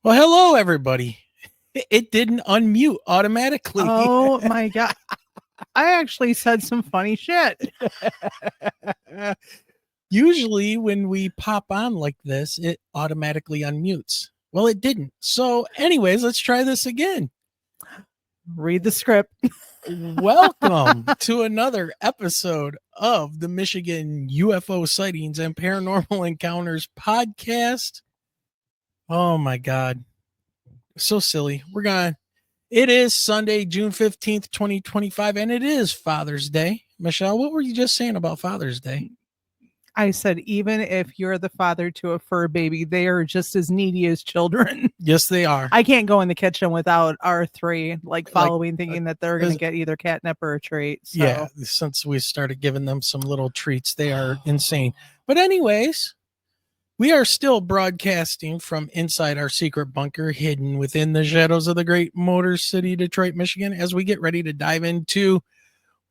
Well, hello, everybody. It didn't unmute automatically. Oh my God. I actually said some funny shit. Usually when we pop on like this, it automatically unmutes. Well, it didn't. So anyways, let's try this again. Read the script. Welcome to another episode of the Michigan UFO Sightings and Paranormal Encounters podcast. Oh my God. So silly. It is Sunday, June 15th, 2025, and it is Father's Day. Michelle, what were you just saying about Father's Day? I said, even if you're the father to a fur baby, they are just as needy as children. Yes, they are. I can't go in the kitchen without our three following, thinking that they're going to get either catnip or a treat. So. Yeah, since we started giving them some little treats, they are insane. But anyways, we are still broadcasting from inside our secret bunker hidden within the shadows of the great Motor City, Detroit, Michigan, as we get ready to dive into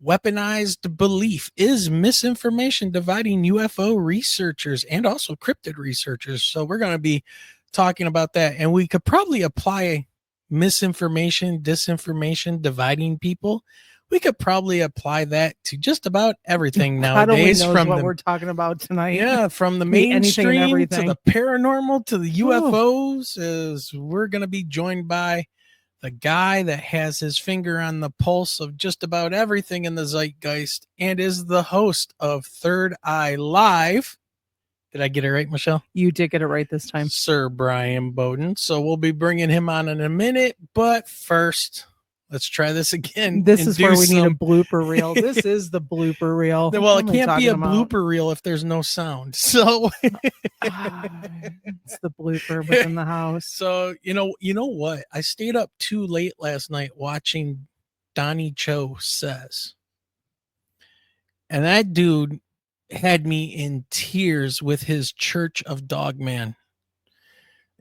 Weaponized Belief. Is misinformation dividing UFO researchers and also cryptid researchers? So we're going to be talking about that, and we could probably apply misinformation, disinformation, dividing people. We could probably apply that to just about everything nowadays. From what we're talking about tonight. Yeah, from the mainstream to the paranormal to the UFOs, as we're going to be joined by the guy that has his finger on the pulse of just about everything in the zeitgeist and is the host of Third Eye Live. Did I get it right, Michelle? You did get it right this time. Sir Bryan Bowden. So we'll be bringing him on in a minute, but first, let's try this again. This is where we need a blooper reel. This is the blooper reel. Well, it can't be a blooper reel if there's no sound. So it's the blooper within the house. So, you know what? I stayed up too late last night watching Donnie Cho Says. And that dude had me in tears with his Church of Dogman.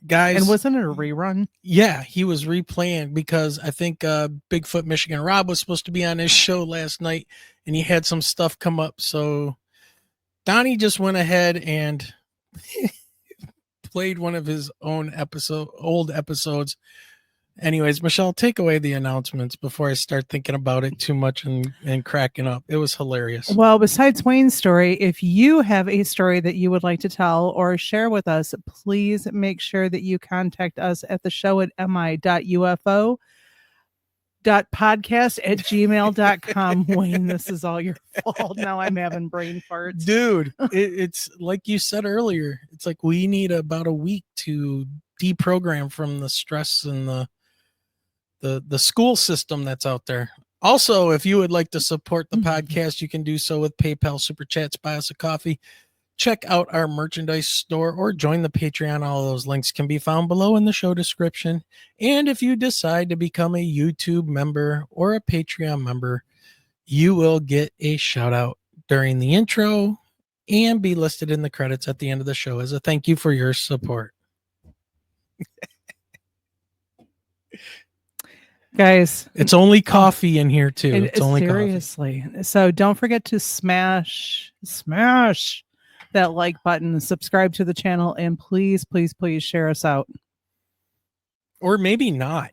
Guys, and wasn't it a rerun? Yeah, he was replaying because I think Bigfoot Michigan Rob was supposed to be on his show last night and he had some stuff come up. So Donnie just went ahead and played one of his own old episodes. Anyways, Michelle, take away the announcements before I start thinking about it too much and cracking up. It was hilarious. Well, besides Wayne's story, if you have a story that you would like to tell or share with us, please make sure that you contact us at the show at mi.ufo.podcast@gmail.com. Wayne, this is all your fault. Now I'm having brain farts. Dude, it's like you said earlier. It's like we need about a week to deprogram from the stress and the school system that's out there. Also, if you would like to support the podcast, you can do so with PayPal, Super Chats, buy us a coffee, check out our merchandise store, or join the Patreon. All those links can be found below in the show description. And if you decide to become a YouTube member or a Patreon member, you will get a shout out during the intro and be listed in the credits at the end of the show as a thank you for your support. Guys, it's only coffee in here too. It's only seriously coffee. So don't forget to smash that like button, subscribe to the channel, and please share us out. Or maybe not.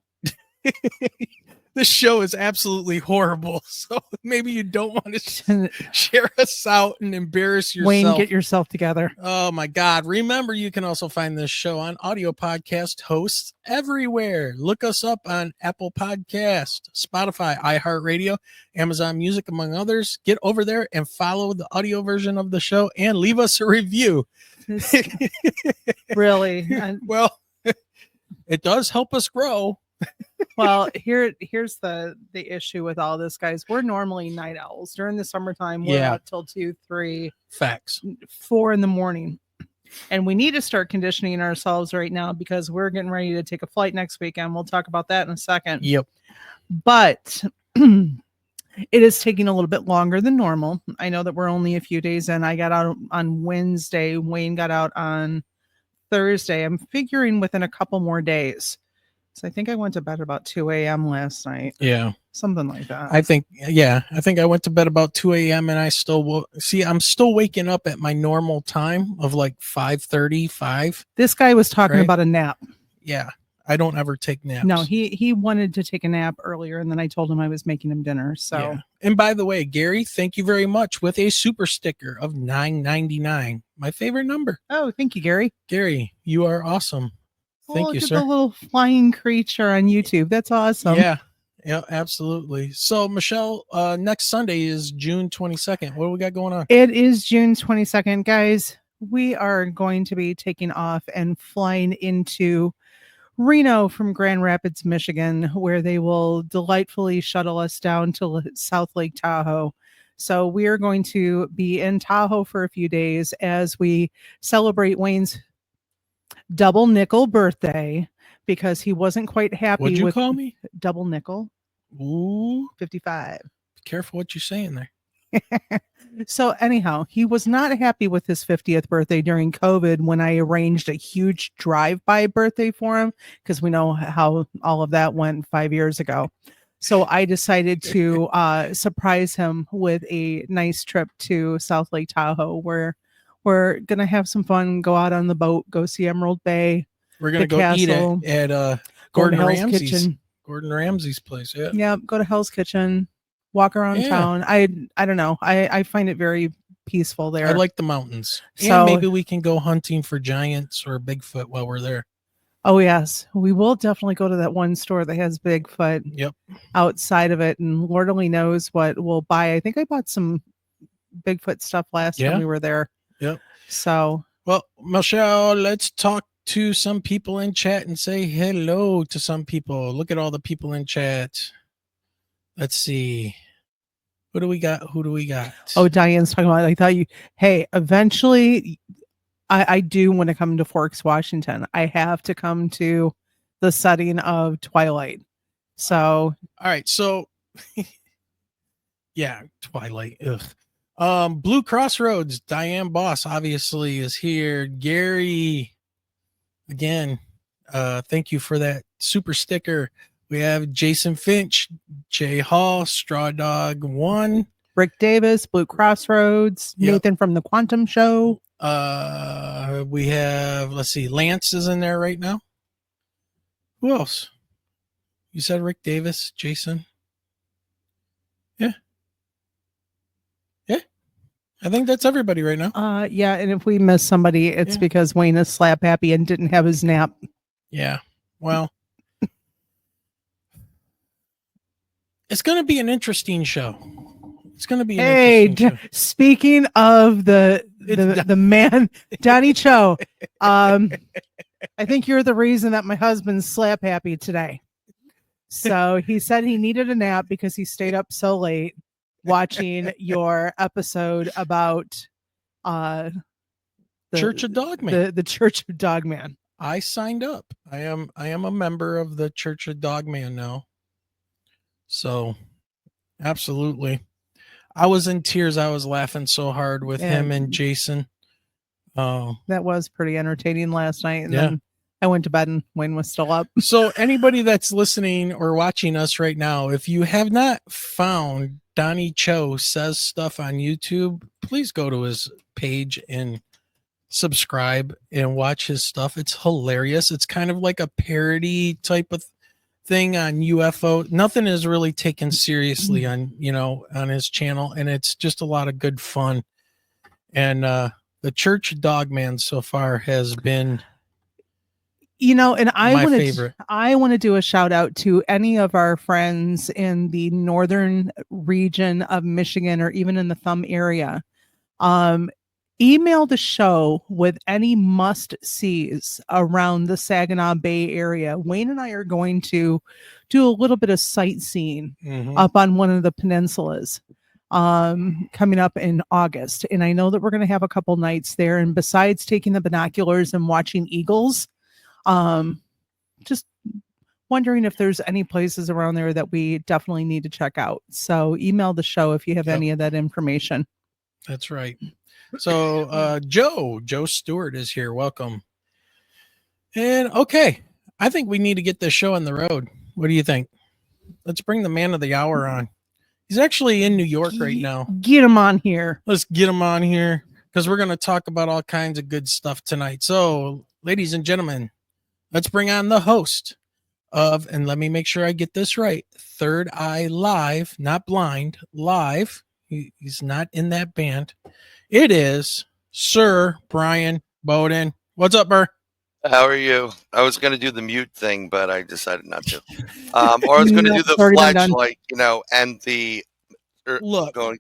This show is absolutely horrible, so maybe you don't want to share us out and embarrass yourself. Wayne, get yourself together. Oh my God. Remember, you can also find this show on audio podcast hosts everywhere. Look us up on Apple Podcast, Spotify, iHeartRadio, Amazon Music, among others. Get over there and follow the audio version of the show and leave us a review. Really? Well, it does help us grow. Well, here's the issue with all this, guys. We're normally night owls. During the summertime, we're out till 2, 3, facts, 4 in the morning. And we need to start conditioning ourselves right now because we're getting ready to take a flight next weekend. We'll talk about that in a second. Yep. But it is taking a little bit longer than normal. I know that we're only a few days in. I got out on Wednesday. Wayne got out on Thursday. I'm figuring within a couple more days. So I think I went to bed about 2 a.m. last night. Yeah. Something like that. I think I went to bed about 2 a.m. and I still I'm still waking up at my normal time of like 5:30, 5. This guy was talking about a nap. Yeah. I don't ever take naps. No, he wanted to take a nap earlier, and then I told him I was making him dinner. So, yeah. And by the way, Gary, thank you very much with a super sticker of $9.99. My favorite number. oh, thank you, Gary. Gary, you are awesome. Thank Look you, at sir. the little flying creature on YouTube. That's awesome. Yeah, absolutely. So, Michelle, next Sunday is June 22nd. What do we got going on? It is June 22nd, guys. We are going to be taking off and flying into Reno from Grand Rapids, Michigan, where they will delightfully shuttle us down to South Lake Tahoe. So we are going to be in Tahoe for a few days as we celebrate Wayne's double nickel birthday, because he wasn't quite happy What'd you with call me? double nickel. Ooh, 55. be careful what you're saying there. So anyhow, he was not happy with his 50th birthday during COVID when I arranged a huge drive-by birthday for him, because we know how all of that went 5 years ago. So I decided to surprise him with a nice trip to South Lake Tahoe, where we're going to have some fun, go out on the boat, go see Emerald Bay. We're going to go castle, eat at go to Gordon Hell's Ramsay's. Kitchen. Gordon Ramsay's place. Yeah. Yeah, go to Hell's Kitchen, walk around Yeah. town. I don't know. I find it very peaceful there. I like the mountains. So- And maybe we can go hunting for giants or Bigfoot while we're there. Oh yes, we will definitely go to that one store that has Bigfoot Yep. outside of it, and Lord only knows what we'll buy. I think I bought some Bigfoot stuff last Yeah. time we were there. Yep. So, Well, Michelle, let's talk to some people in chat and say hello to some people. Look at all the people in chat. Let's see. Who do we got? oh, Diane's talking about. I thought you. Hey, eventually, I do want to come to Forks, Washington. I have to come to the setting of Twilight. So, all right. So, yeah, Twilight. Ugh. Blue Crossroads. Diane Boss obviously is here. Gary, again, thank you for that super sticker. We have Jason Finch, Jay Hall, Straw Dog 1, Rick Davis, Blue Crossroads, Yep. Nathan from the Quantum Show. We have, let's see, Lance is in there right now. Who else? You said Rick Davis, Jason. Yeah. I think that's everybody right now. Yeah, and if we miss somebody, it's Yeah. because Wayne is slap happy and didn't have his nap. Yeah. Well, it's going to be an interesting show. It's going to be an Hey, interesting show. speaking of the man, Donnie Cho, I think you're the reason that my husband's slap happy today. So he said he needed a nap because he stayed up so late watching your episode about the Church of Dogman. the Church of Dogman. I signed up. I am a member of the Church of Dogman now. So, absolutely. I was in tears. I was laughing so hard with him and Jason. That was pretty entertaining last night. And Yeah. then I went to bed and Wayne was still up. So anybody that's listening or watching us right now, if you have not found Donnie Cho Says Stuff on YouTube, please go to his page and subscribe and watch his stuff. It's hilarious. It's kind of like a parody type of thing on UFO. Nothing is really taken seriously on, on his channel, and it's just a lot of good fun. And the Church of Dogman so far has been And my favorite. I want to do a shout out to any of our friends in the northern region of Michigan or even in the Thumb area. Email the show with any must-sees around the Saginaw Bay area. Wayne and I are going to do a little bit of sightseeing up on one of the peninsulas coming up in August. And I know that we're going to have a couple nights there. And besides taking the binoculars and watching eagles, just wondering if there's any places around there that we definitely need to check out. So email the show if you have any of that information. That's right. So Joe Stewart is here. Welcome. And okay, I think we need to get this show on the road. What do you think? Let's bring the man of the hour on. He's actually in New York right now. Get him on here. Let's get him on here because we're going to talk about all kinds of good stuff tonight. So, ladies and gentlemen, let's bring on the host of, and let me make sure I get this right, Third Eye Live, not Blind, live. He's not in that band. It is Sir Bryan Bowden. What's up, Burr? How are you? I was going to do the mute thing, but I decided not to. Or I was going to No, do it's the already been done. flashlight, and the Look, going.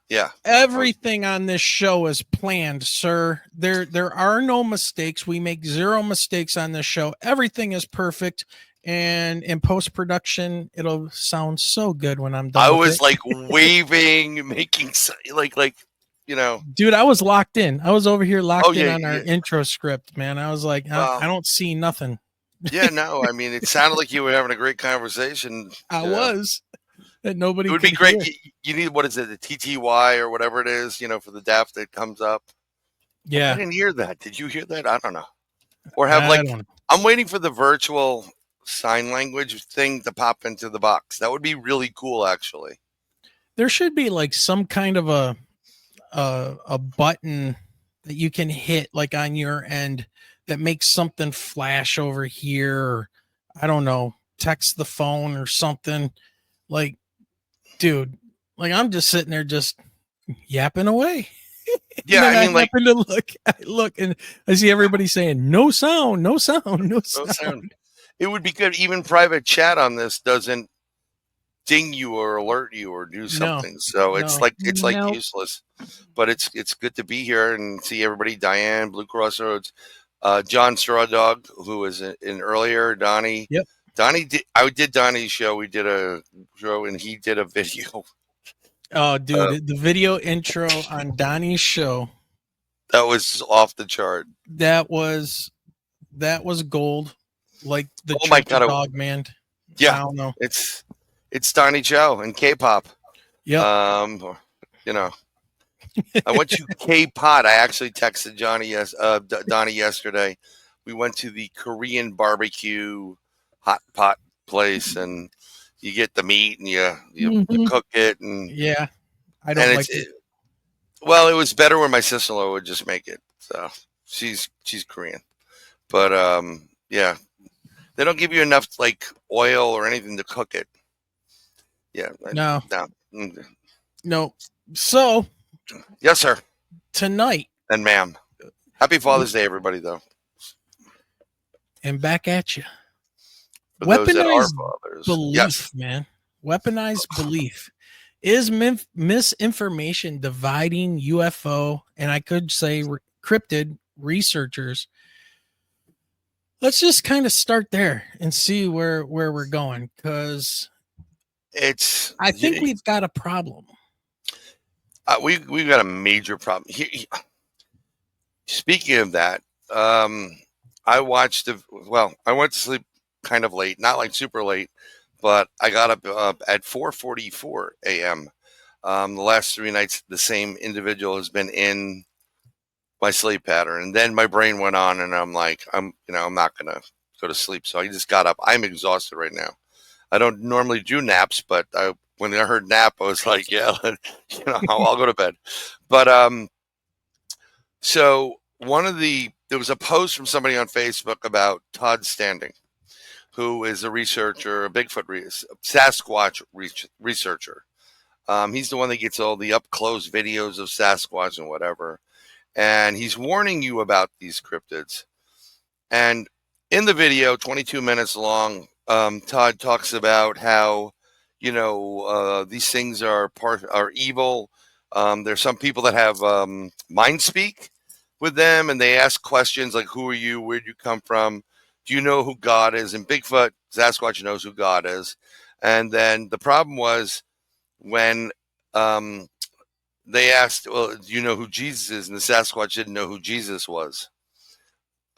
Yeah. everything on this show is planned, sir. There are no mistakes. We make zero mistakes on this show. Everything is perfect. And in post production, it'll sound so good when I'm done. I with was it. like waving, making Dude, I was locked in. I was over here locked in yeah, on our intro script, man. I was like, Well, I don't see nothing. yeah, no. I mean, it sounded like you were having a great conversation. I was that nobody It would could be great. hear. You need, what is it, the TTY or whatever it is, for the DAF that comes up. I Yeah, didn't hear that. Did you hear that? I don't know. Or have I don't know. I'm waiting for the virtual sign language thing to pop into the box. That would be really cool, actually. There should be like some kind of a button that you can hit like on your end that makes something flash over here, or I don't know, text the phone or something. Like, dude, like I'm just sitting there just yapping away. Yeah, And then I mean, happen to look and I see everybody saying no sound, no sound, no no sound. sound. It would be good. Even private chat on this doesn't ding you or alert you or do something. So it's no. like Nope. useless. But it's good to be here and see everybody. Diane, Blue Crossroads, John Strawdog, who was in earlier, Donnie. Yep. I did Donnie's show. We did a show and he did a video. Oh, dude, the video intro on Donnie's show, That was off the chart. that was gold. Like the Oh my Church of God, Dog Man. Yeah, I don't know. it's Donnie Joe and K-pop. Yep. I went to K-Pot. I actually texted Donnie yesterday. We went to the Korean barbecue hot pot place, and you get the meat and you Mhm. cook it, and Yeah. I don't like it. Well, it was better when my sister-in-law would just make it. So she's Korean, but yeah, they don't give you enough like oil or anything to cook it. Yeah, No. no. No. So Yes, sir. tonight And ma'am. Happy Father's Day, everybody, though. and back at you. For those that are Weaponized fathers. belief, Yes. man. Weaponized belief. Is misinformation dividing UFO and I could say cryptid researchers? Let's just kind of start there and see where we're going, because I think we've got a problem. We've got a major problem. Speaking of that, I went to sleep kind of late, not like super late, but I got up at 4:44 a.m. The last 3 nights, the same individual has been in my sleep pattern, and then my brain went on, and I'm like, I'm not gonna go to sleep, so I just got up. I'm exhausted right now. I don't normally do naps, but when I heard nap, I was like, yeah, I'll go to bed. But so there was a post from somebody on Facebook about Todd Standing, who is a researcher, a Sasquatch researcher. He's the one that gets all the up close videos of Sasquatch and whatever. And he's warning you about these cryptids. And in the video, 22 minutes long, Todd talks about how, these things are evil. There's some people that have mind speak with them, and they ask questions like, who are you? Where'd you come from? Do you know who God is? And Bigfoot, Sasquatch knows who God is. And then the problem was when they asked, well, do you know who Jesus is? And the Sasquatch didn't know who Jesus was,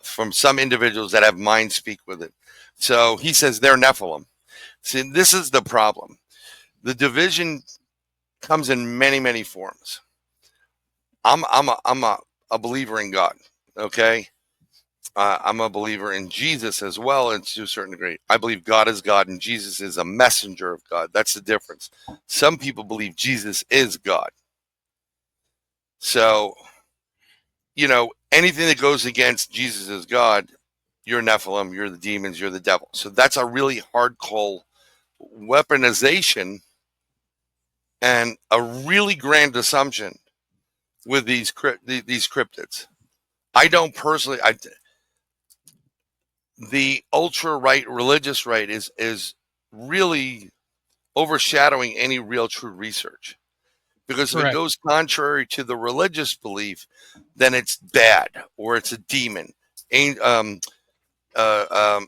from some individuals that have mind speak with it. So he says they're Nephilim. See, this is the problem. The division comes in many, many forms. I'm a believer in God. Okay. I'm a believer in Jesus as well, and to a certain degree. I believe God is God and Jesus is a messenger of God. That's the difference. Some people believe Jesus is God. So, anything that goes against Jesus as God, you're Nephilim, you're the demons, you're the devil. So that's a really hardcore weaponization and a really grand assumption with these cryptids. I don't personally. The ultra right religious right is really overshadowing any real true research, because if it goes contrary to the religious belief, then it's bad or it's a demon.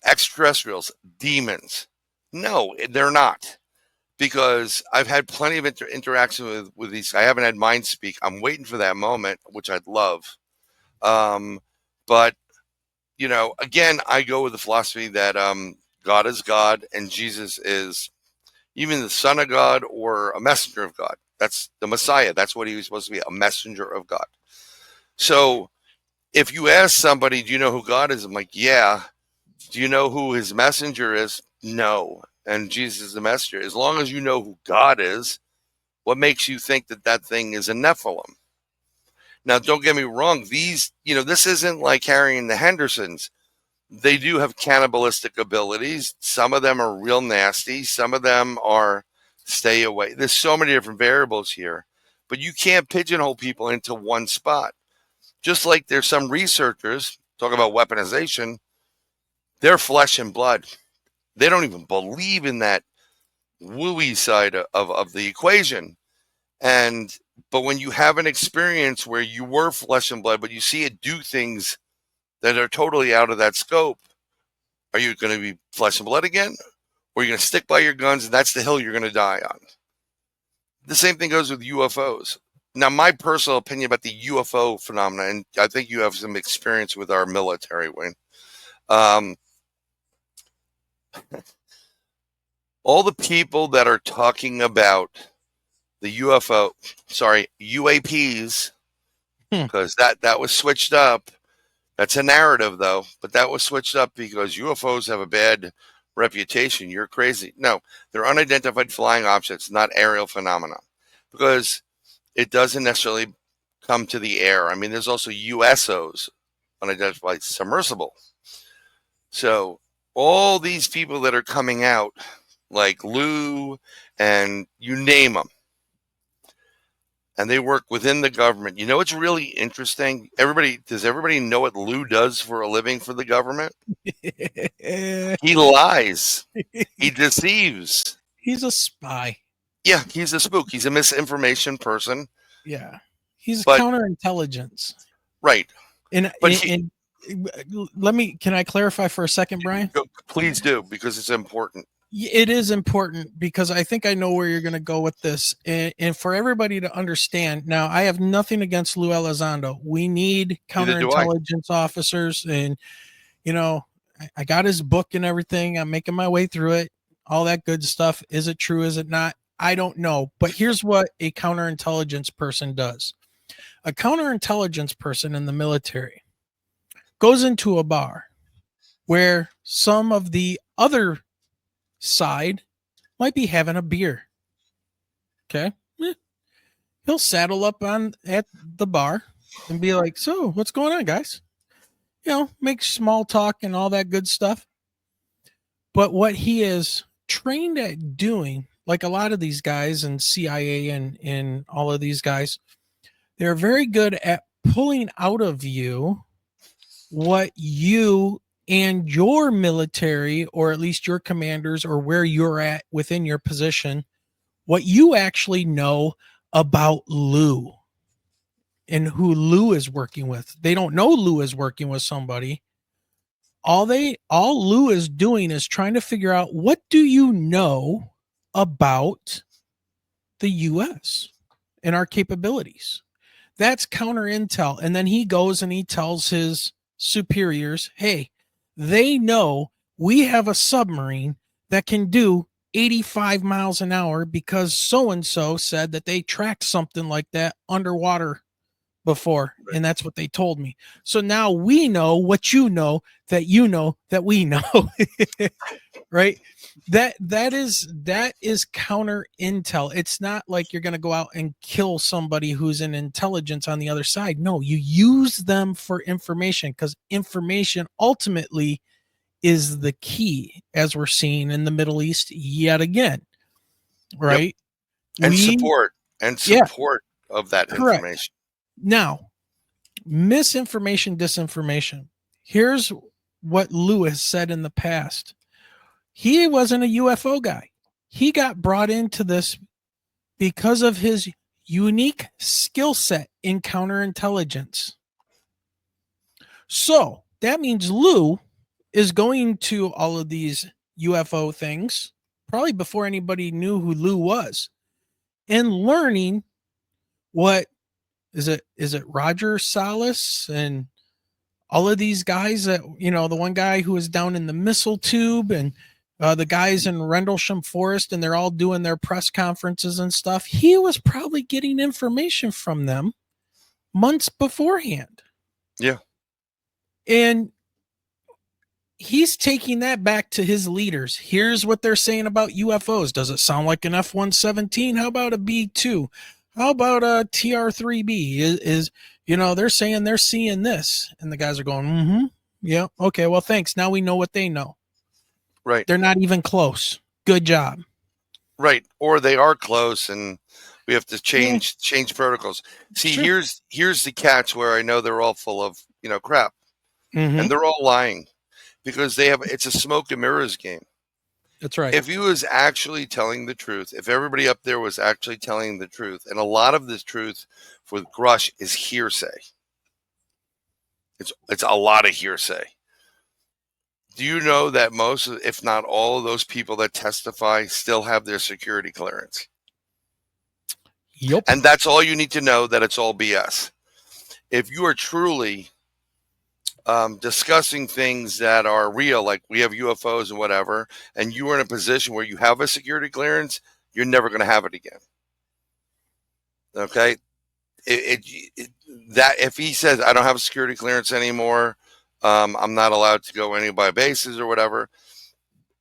Extraterrestrials, demons. No, they're not. Because I've had plenty of interaction with these. I haven't had mind speak. I'm waiting for that moment, which I'd love. But, you know, again, I go with the philosophy that God is God and Jesus is even the Son of God or a messenger of God. That's the Messiah. That's what he was supposed to be, a messenger of God. So if you ask somebody, do you know who God is? I'm like, yeah. Do you know who his messenger is? No. And Jesus is the messenger. As long as you know who God is, what makes you think that that thing is a Nephilim? Now, don't get me wrong. These, you know, this isn't like Harry and the Hendersons. They do have cannibalistic abilities. Some of them are real nasty. Some of them are stay away. There's so many different variables here, but you can't pigeonhole people into one spot. Just like there's some researchers talk about weaponization, they're flesh and blood. They don't even believe in that wooey side of the equation. But when you have an experience where you were flesh and blood, but you see it do things that are totally out of that scope, are you going to be flesh and blood again? Or are you going to stick by your guns and that's the hill you're going to die on? The same thing goes with UFOs. Now, my personal opinion about the UFO phenomena, and I think you have some experience with our military, Wayne. All the people that are talking about the UAPs, because that was switched up. That's a narrative, though, but that was switched up because UFOs have a bad reputation. You're crazy. No, they're unidentified flying objects, not aerial phenomena, because it doesn't necessarily come to the air. I mean, there's also USOs, unidentified submersible. So all these people that are coming out, like Lou and you name them, and they work within the government. You know what's really interesting? Does everybody know what Lou does for a living for the government? He lies. He deceives. He's a spy. Yeah, he's a spook. He's a misinformation person. Yeah. He's counterintelligence. Right. Can I clarify for a second, Brian? Please do, because it's important. It is important because I think I know where you're going to go with this. And for everybody to understand, now I have nothing against Lou Elizondo. We need counterintelligence officers. And, you know, I got his book and everything. I'm making my way through it. All that good stuff. Is it true? Is it not? I don't know. But here's what a counterintelligence person does. A counterintelligence person in the military goes into a bar where some of the other side might be having a beer. Okay. He'll saddle up at the bar and be like, so what's going on, guys? You know, make small talk and all that good stuff. But what he is trained at doing, like a lot of these guys and CIA and all of these guys, they're very good at pulling out of you what you and your military, or at least your commanders, or where you're at within your position, what you actually know about Lou and who Lou is working with. They don't know Lou is working with somebody. All Lou is doing is trying to figure out, what do you know about the U.S. and our capabilities? That's counter intel. And then he goes and he tells his superiors, hey, they know we have a submarine that can do 85 miles an hour because so-and-so said that they tracked something like that underwater before. Right. And that's what they told me. So now we know what you know that we know. Right. That is counter intel. It's not like you're going to go out and kill somebody who's in intelligence on the other side. No, you use them for information, because information ultimately is the key, as we're seeing in the Middle East yet again, right? And We Yeah. support of that Correct. information. Now, misinformation, disinformation. Here's what Lewis said in the past. He wasn't a UFO guy. He got brought into this because of his unique skill set in counterintelligence. So that means Lou is going to all of these UFO things, probably before anybody knew who Lou was, and learning what is it Roger Salas and all of these guys that, the one guy who was down in the missile tube, and the guys in Rendlesham Forest, and they're all doing their press conferences and stuff. He was probably getting information from them months beforehand. Yeah. And he's taking that back to his leaders. Here's what they're saying about UFOs. Does it sound like an F-117? How about a B-2? How about a TR-3B? Is they're saying they're seeing this. And the guys are going, yeah, okay, well, thanks. Now we know what they know. Right. They're not even close. Good job. Right. Or they are close, and we have to change protocols. See, Sure. here's the catch where I know they're all full of, crap. Mm-hmm. And they're all lying because it's a smoke and mirrors game. That's right. If he was actually telling the truth, if everybody up there was actually telling the truth, and a lot of this truth for Grush is hearsay. It's a lot of hearsay. Do you know that most, if not all of those people that testify still have their security clearance? Yep. And that's all you need to know, that it's all BS. If you are truly discussing things that are real, like we have UFOs and whatever, and you are in a position where you have a security clearance, you're never going to have it again. Okay? That if he says, I don't have a security clearance anymore, I'm not allowed to go any by bases or whatever,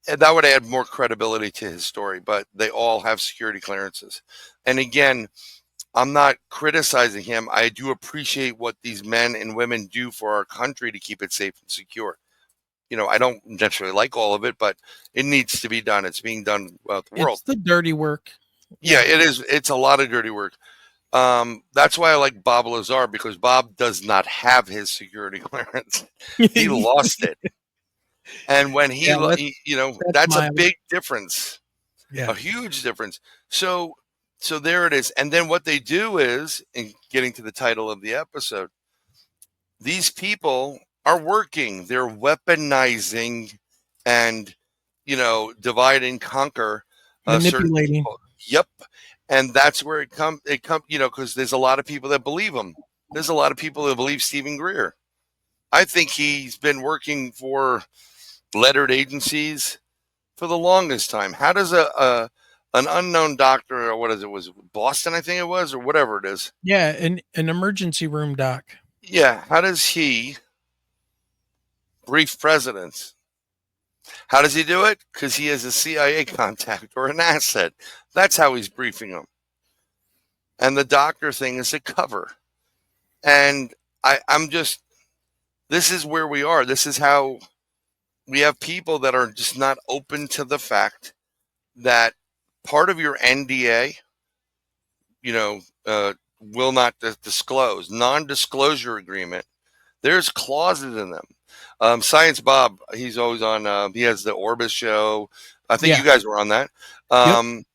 that would add more credibility to his story. But they all have security clearances. And again, I'm not criticizing him. I do appreciate what these men and women do for our country to keep it safe and secure. I don't necessarily like all of it, but it needs to be done. It's being done throughout the world. It's the dirty work. Yeah, it is. It's a lot of dirty work. That's why I like Bob Lazar, because Bob does not have his security clearance. He lost it. And when that's a big difference. Yeah. A huge difference. So there it is. And then what they do is, in getting to the title of the episode, these people are working. They're weaponizing and, divide and conquer. Manipulating. Yep. And that's where it comes, because there's a lot of people that believe him. There's a lot of people that believe Stephen Greer. I think he's been working for lettered agencies for the longest time. How does an unknown doctor, or what is it, was Boston, I think it was, or whatever it is. Yeah, an emergency room doc. Yeah, how does he brief presidents? How does he do it? Because he has a CIA contact or an asset. That's how he's briefing them. And the doctor thing is a cover. And this is where we are. This is how we have people that are just not open to the fact that part of your NDA, will not disclose, non-disclosure agreement. There's clauses in them. Science Bob, he's always on, he has the Orbis show. I think you guys were on that.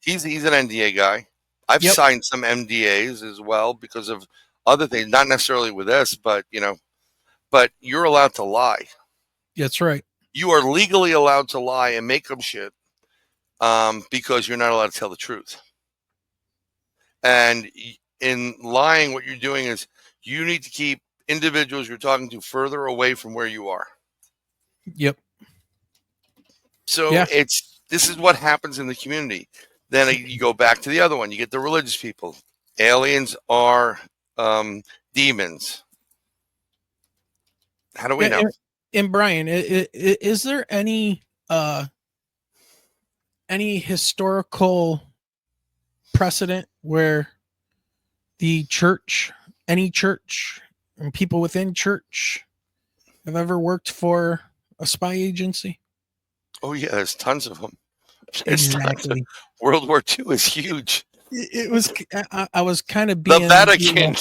He's an NDA guy. I've signed some NDAs as well because of other things, not necessarily with this, but but you're allowed to lie. That's right. You are legally allowed to lie and make up shit because you're not allowed to tell the truth. And in lying, what you're doing is you need to keep individuals you're talking to further away from where you are. Yep. So this is what happens in the community. Then you go back to the other one. You get the religious people. Aliens are demons. How do we know? And Brian, is there any historical precedent where the church, any church, and people within church have ever worked for a spy agency? Oh yeah, there's tons of them. Exactly. World War II is huge. It was. I was kind of The being Vatican,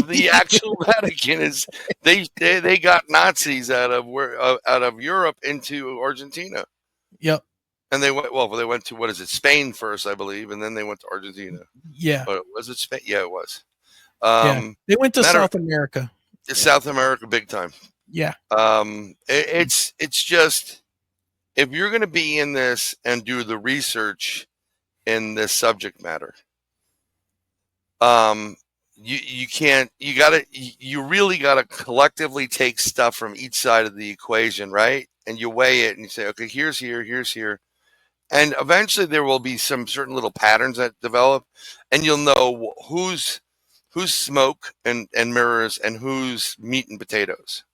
the actual Vatican is they got Nazis out of Europe into Argentina, Yep. and they went to, what is it, Spain first, I believe, and then they went to Argentina. Yeah. But was it Spain? Yeah, it was. Yeah. They went to South America. South America, big time. Yeah. It's just, if you're going to be in this and do the research in this subject matter, you really gotta collectively take stuff from each side of the equation, right? And you weigh it and you say, okay, here's here. And eventually there will be some certain little patterns that develop, and you'll know who's smoke and mirrors and who's meat and potatoes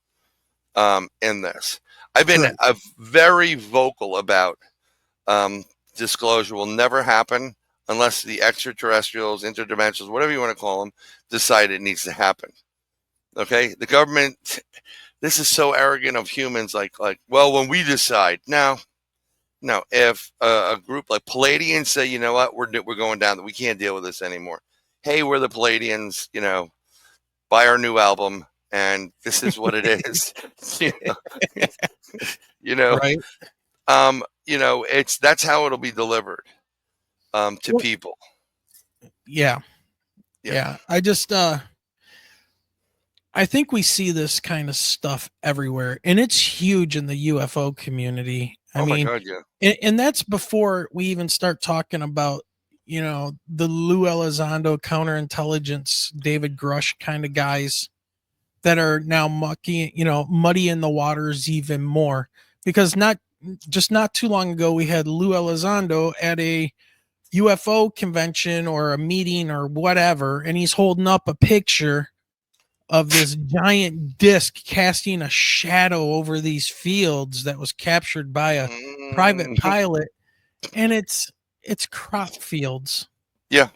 in this. I've been very vocal about disclosure will never happen unless the extraterrestrials, interdimensionals, whatever you want to call them, decide it needs to happen. Okay? The government, this is so arrogant of humans, like, well, when we decide. No. If a group like Palladians say, you know what, we're going down, we can't deal with this anymore. Hey, we're the Palladians, buy our new album, and this is what it is. Right. That's how it'll be delivered to people. Yeah. I just I think we see this kind of stuff everywhere, and it's huge in the UFO community. I mean, my God, yeah. And that's before we even start talking about, the Lou Elizondo counterintelligence, David Grush kind of guys that are now muddying the waters even more, because not too long ago, we had Lou Elizondo at a UFO convention or a meeting or whatever, and he's holding up a picture of this giant disc casting a shadow over these fields that was captured by a private pilot, and it's crop fields. Yeah.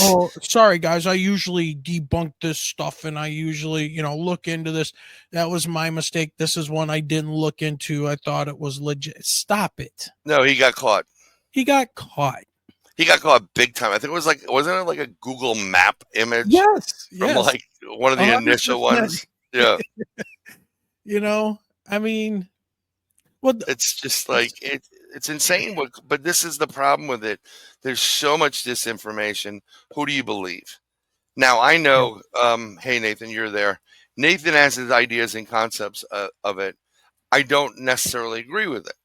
Oh, sorry guys, I usually debunk this stuff, and I usually, look into this. That was my mistake. This is one I didn't look into. I thought it was legit. Stop it. No, he got caught. He got caught big time. I think it was wasn't it like a Google map image? Yes. From like one of the 100%. Initial ones. Yeah. I mean, it's just like it's insane. But this is the problem with it. There's so much disinformation. Who do you believe? Now I know. Hey Nathan, you're there. Nathan has his ideas and concepts of it. I don't necessarily agree with it.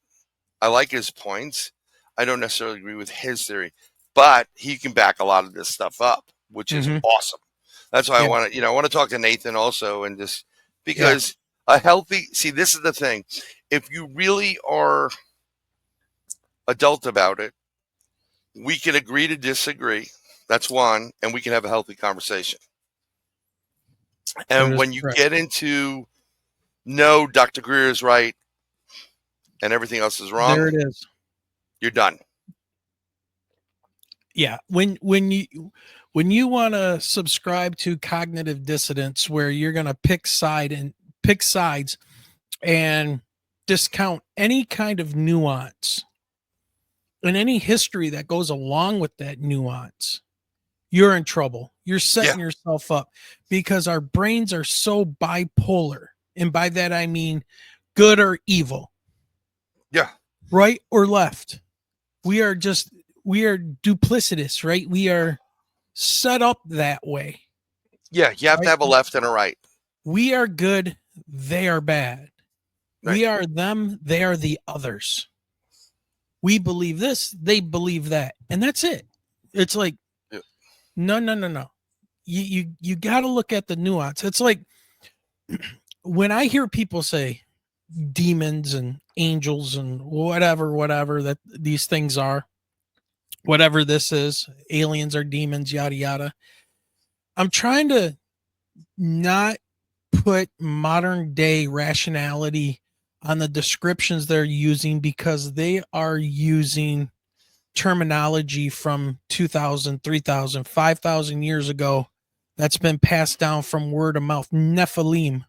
I like his points. I don't necessarily agree with his theory, but he can back a lot of this stuff up, which is awesome. That's why I want to talk to Nathan also, and just because this is the thing. If you really are adult about it, we can agree to disagree. That's one, and we can have a healthy conversation. And when you get into, no, Dr. Greer is right and everything else is wrong, there it is. You're done. Yeah. When you want to subscribe to cognitive dissonance, where you're going to pick sides and discount any kind of nuance and any history that goes along with that nuance, you're in trouble. You're setting yourself up, because our brains are so bipolar. And by that, I mean good or evil. Yeah. Right or left. We are duplicitous, right? We are set up that way. Yeah, you have to have a left and a right. We are good, they are bad. Right. We are them, they are the others. We believe this, they believe that. And that's it. It's like, no. You got to look at the nuance. It's like when I hear people say demons and angels and whatever that these things are, whatever this is, aliens are demons, yada yada. I'm trying to not put modern day rationality on the descriptions they're using, because they are using terminology from 2,000, 3,000, 5,000 years ago that's been passed down from word of mouth. Nephilim,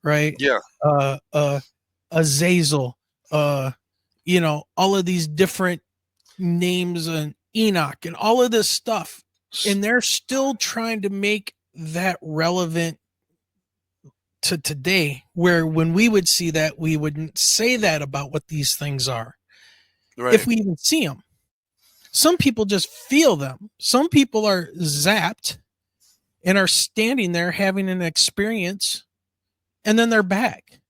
right? Yeah. Azazel, all of these different names, and Enoch and all of this stuff. And they're still trying to make that relevant to today, where when we would see that, we wouldn't say that about what these things are. Right. If we even see them. Some people just feel them. Some people are zapped and are standing there having an experience, and then they're back.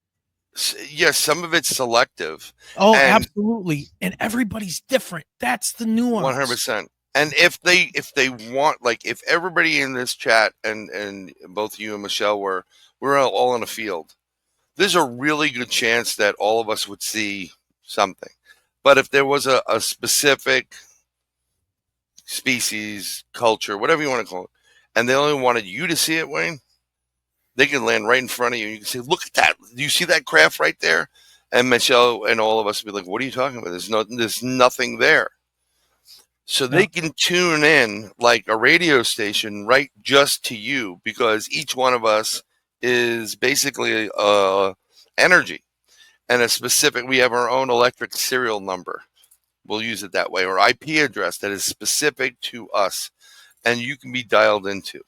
Yes, some of it's selective. Oh, and absolutely. And everybody's different. That's the nuance. 100%. And if they want, like, if everybody in this chat and both you and Michelle we're all in a field, there's a really good chance that all of us would see something. But if there was a specific species, culture, whatever you want to call it, and they only wanted you to see it, Wayne, they can land right in front of you. You can say, look at that. Do you see that craft right there? And Michelle and all of us would be like, what are you talking about? There's nothing there. So they can tune in like a radio station right just to you, because each one of us is basically energy and a specific, we have our own electric serial number. We'll use it that way, or IP address that is specific to us and you can be dialed into.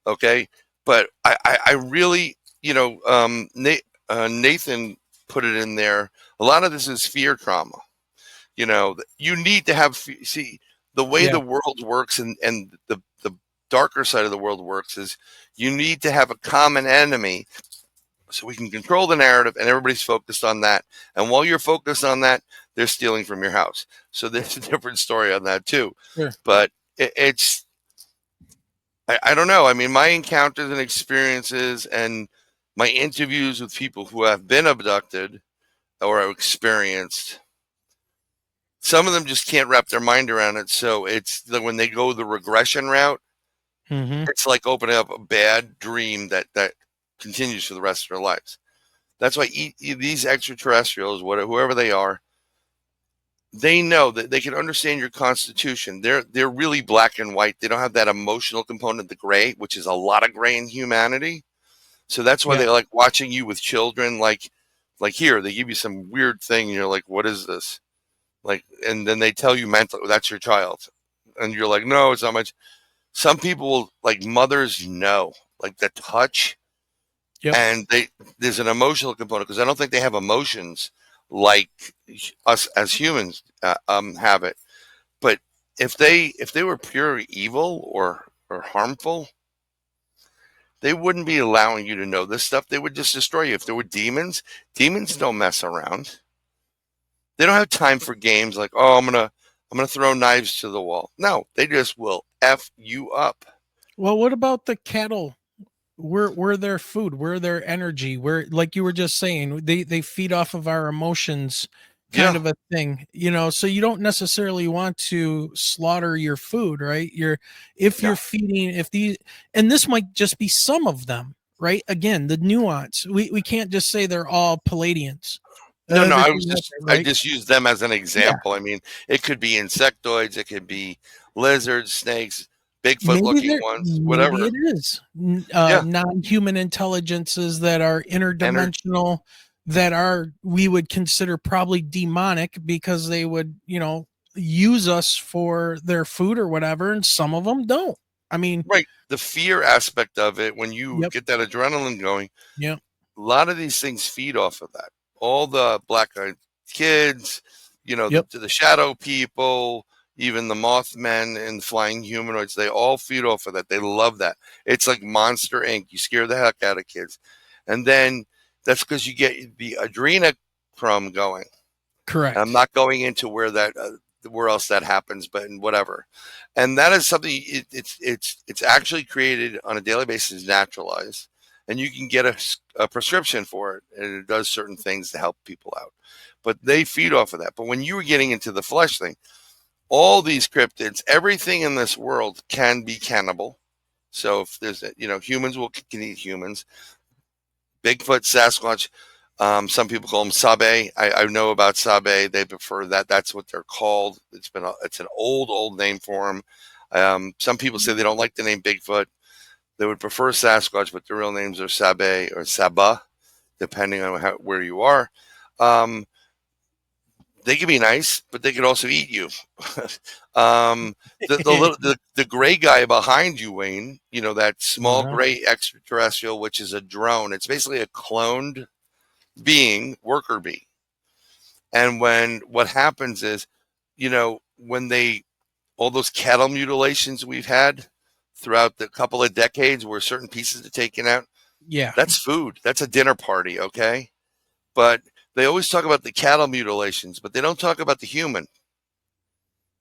Okay. But I really, Nathan put it in there. A lot of this is fear trauma. You need to have, see, the way the world works and the darker side of the world works is you need to have a common enemy so we can control the narrative and everybody's focused on that. And while you're focused on that, they're stealing from your house. So there's a different story on that too. Sure. But it's, I don't know. I mean, my encounters and experiences and my interviews with people who have been abducted or have experienced, some of them just can't wrap their mind around it. So it's when they go the regression route, it's like opening up a bad dream that continues for the rest of their lives. That's why these extraterrestrials, whoever they are, they know that they can understand your constitution. They're really black and white. They don't have that emotional component, the gray, which is a lot of gray in humanity. So that's why they like watching you with children. Like here, they give you some weird thing, and you're like, "What is this?" Like, and then they tell you mentally that's your child, and you're like, "No, it's not much." Some people will, like mothers, know, like the touch, and there's an emotional component because I don't think they have emotions like us as humans have it. But if they were pure evil or harmful, they wouldn't be allowing you to know this stuff. They would just destroy you. If there were demons don't mess around. They don't have time for games like, oh, I'm gonna throw knives to the wall. No, they just will F you up. Well, what about the cattle? We're their food. We're their energy. We're, like you were just saying, they feed off of our emotions, kind of a thing. So you don't necessarily want to slaughter your food, right? You're feeding, and this might just be some of them, right? Again, the nuance. We can't just say they're all Palladians. No, I just used them as an example. I mean, it could be insectoids, it could be lizards, snakes, Bigfoot-looking ones, whatever. Maybe it is non-human intelligences that are interdimensional, that we would consider probably demonic because they would, use us for their food or whatever, and some of them don't. I mean, right, the fear aspect of it, when you get that adrenaline going, a lot of these things feed off of that. All the black-eyed kids, to the shadow people, even the Mothmen and flying humanoids, they all feed off of that. They love that. It's like Monster Inc. You scare the heck out of kids. And then that's because you get the adrenochrome going. Correct. I'm not going into where else that happens, but whatever. And that is something, it's actually created on a daily basis, naturalized. And you can get a prescription for it, and it does certain things to help people out. But they feed off of that. But when you were getting into the flesh thing, all these cryptids, everything in this world can be cannibal. So if there's, humans can eat humans. Bigfoot, Sasquatch, some people call them Sabe. I know about Sabe. They prefer that. That's what they're called. It's an old name for them. Some people say they don't like the name Bigfoot. They would prefer Sasquatch, but the real names are Sabe or Saba, depending on where you are. They can be nice, but they could also eat you. The gray guy behind you, Wayne, that small gray extraterrestrial, which is a drone. It's basically a cloned being, worker bee. And what happens is, when all those cattle mutilations we've had throughout the couple of decades where certain pieces are taken out, that's food. That's a dinner party, okay? But they always talk about the cattle mutilations, but they don't talk about the human.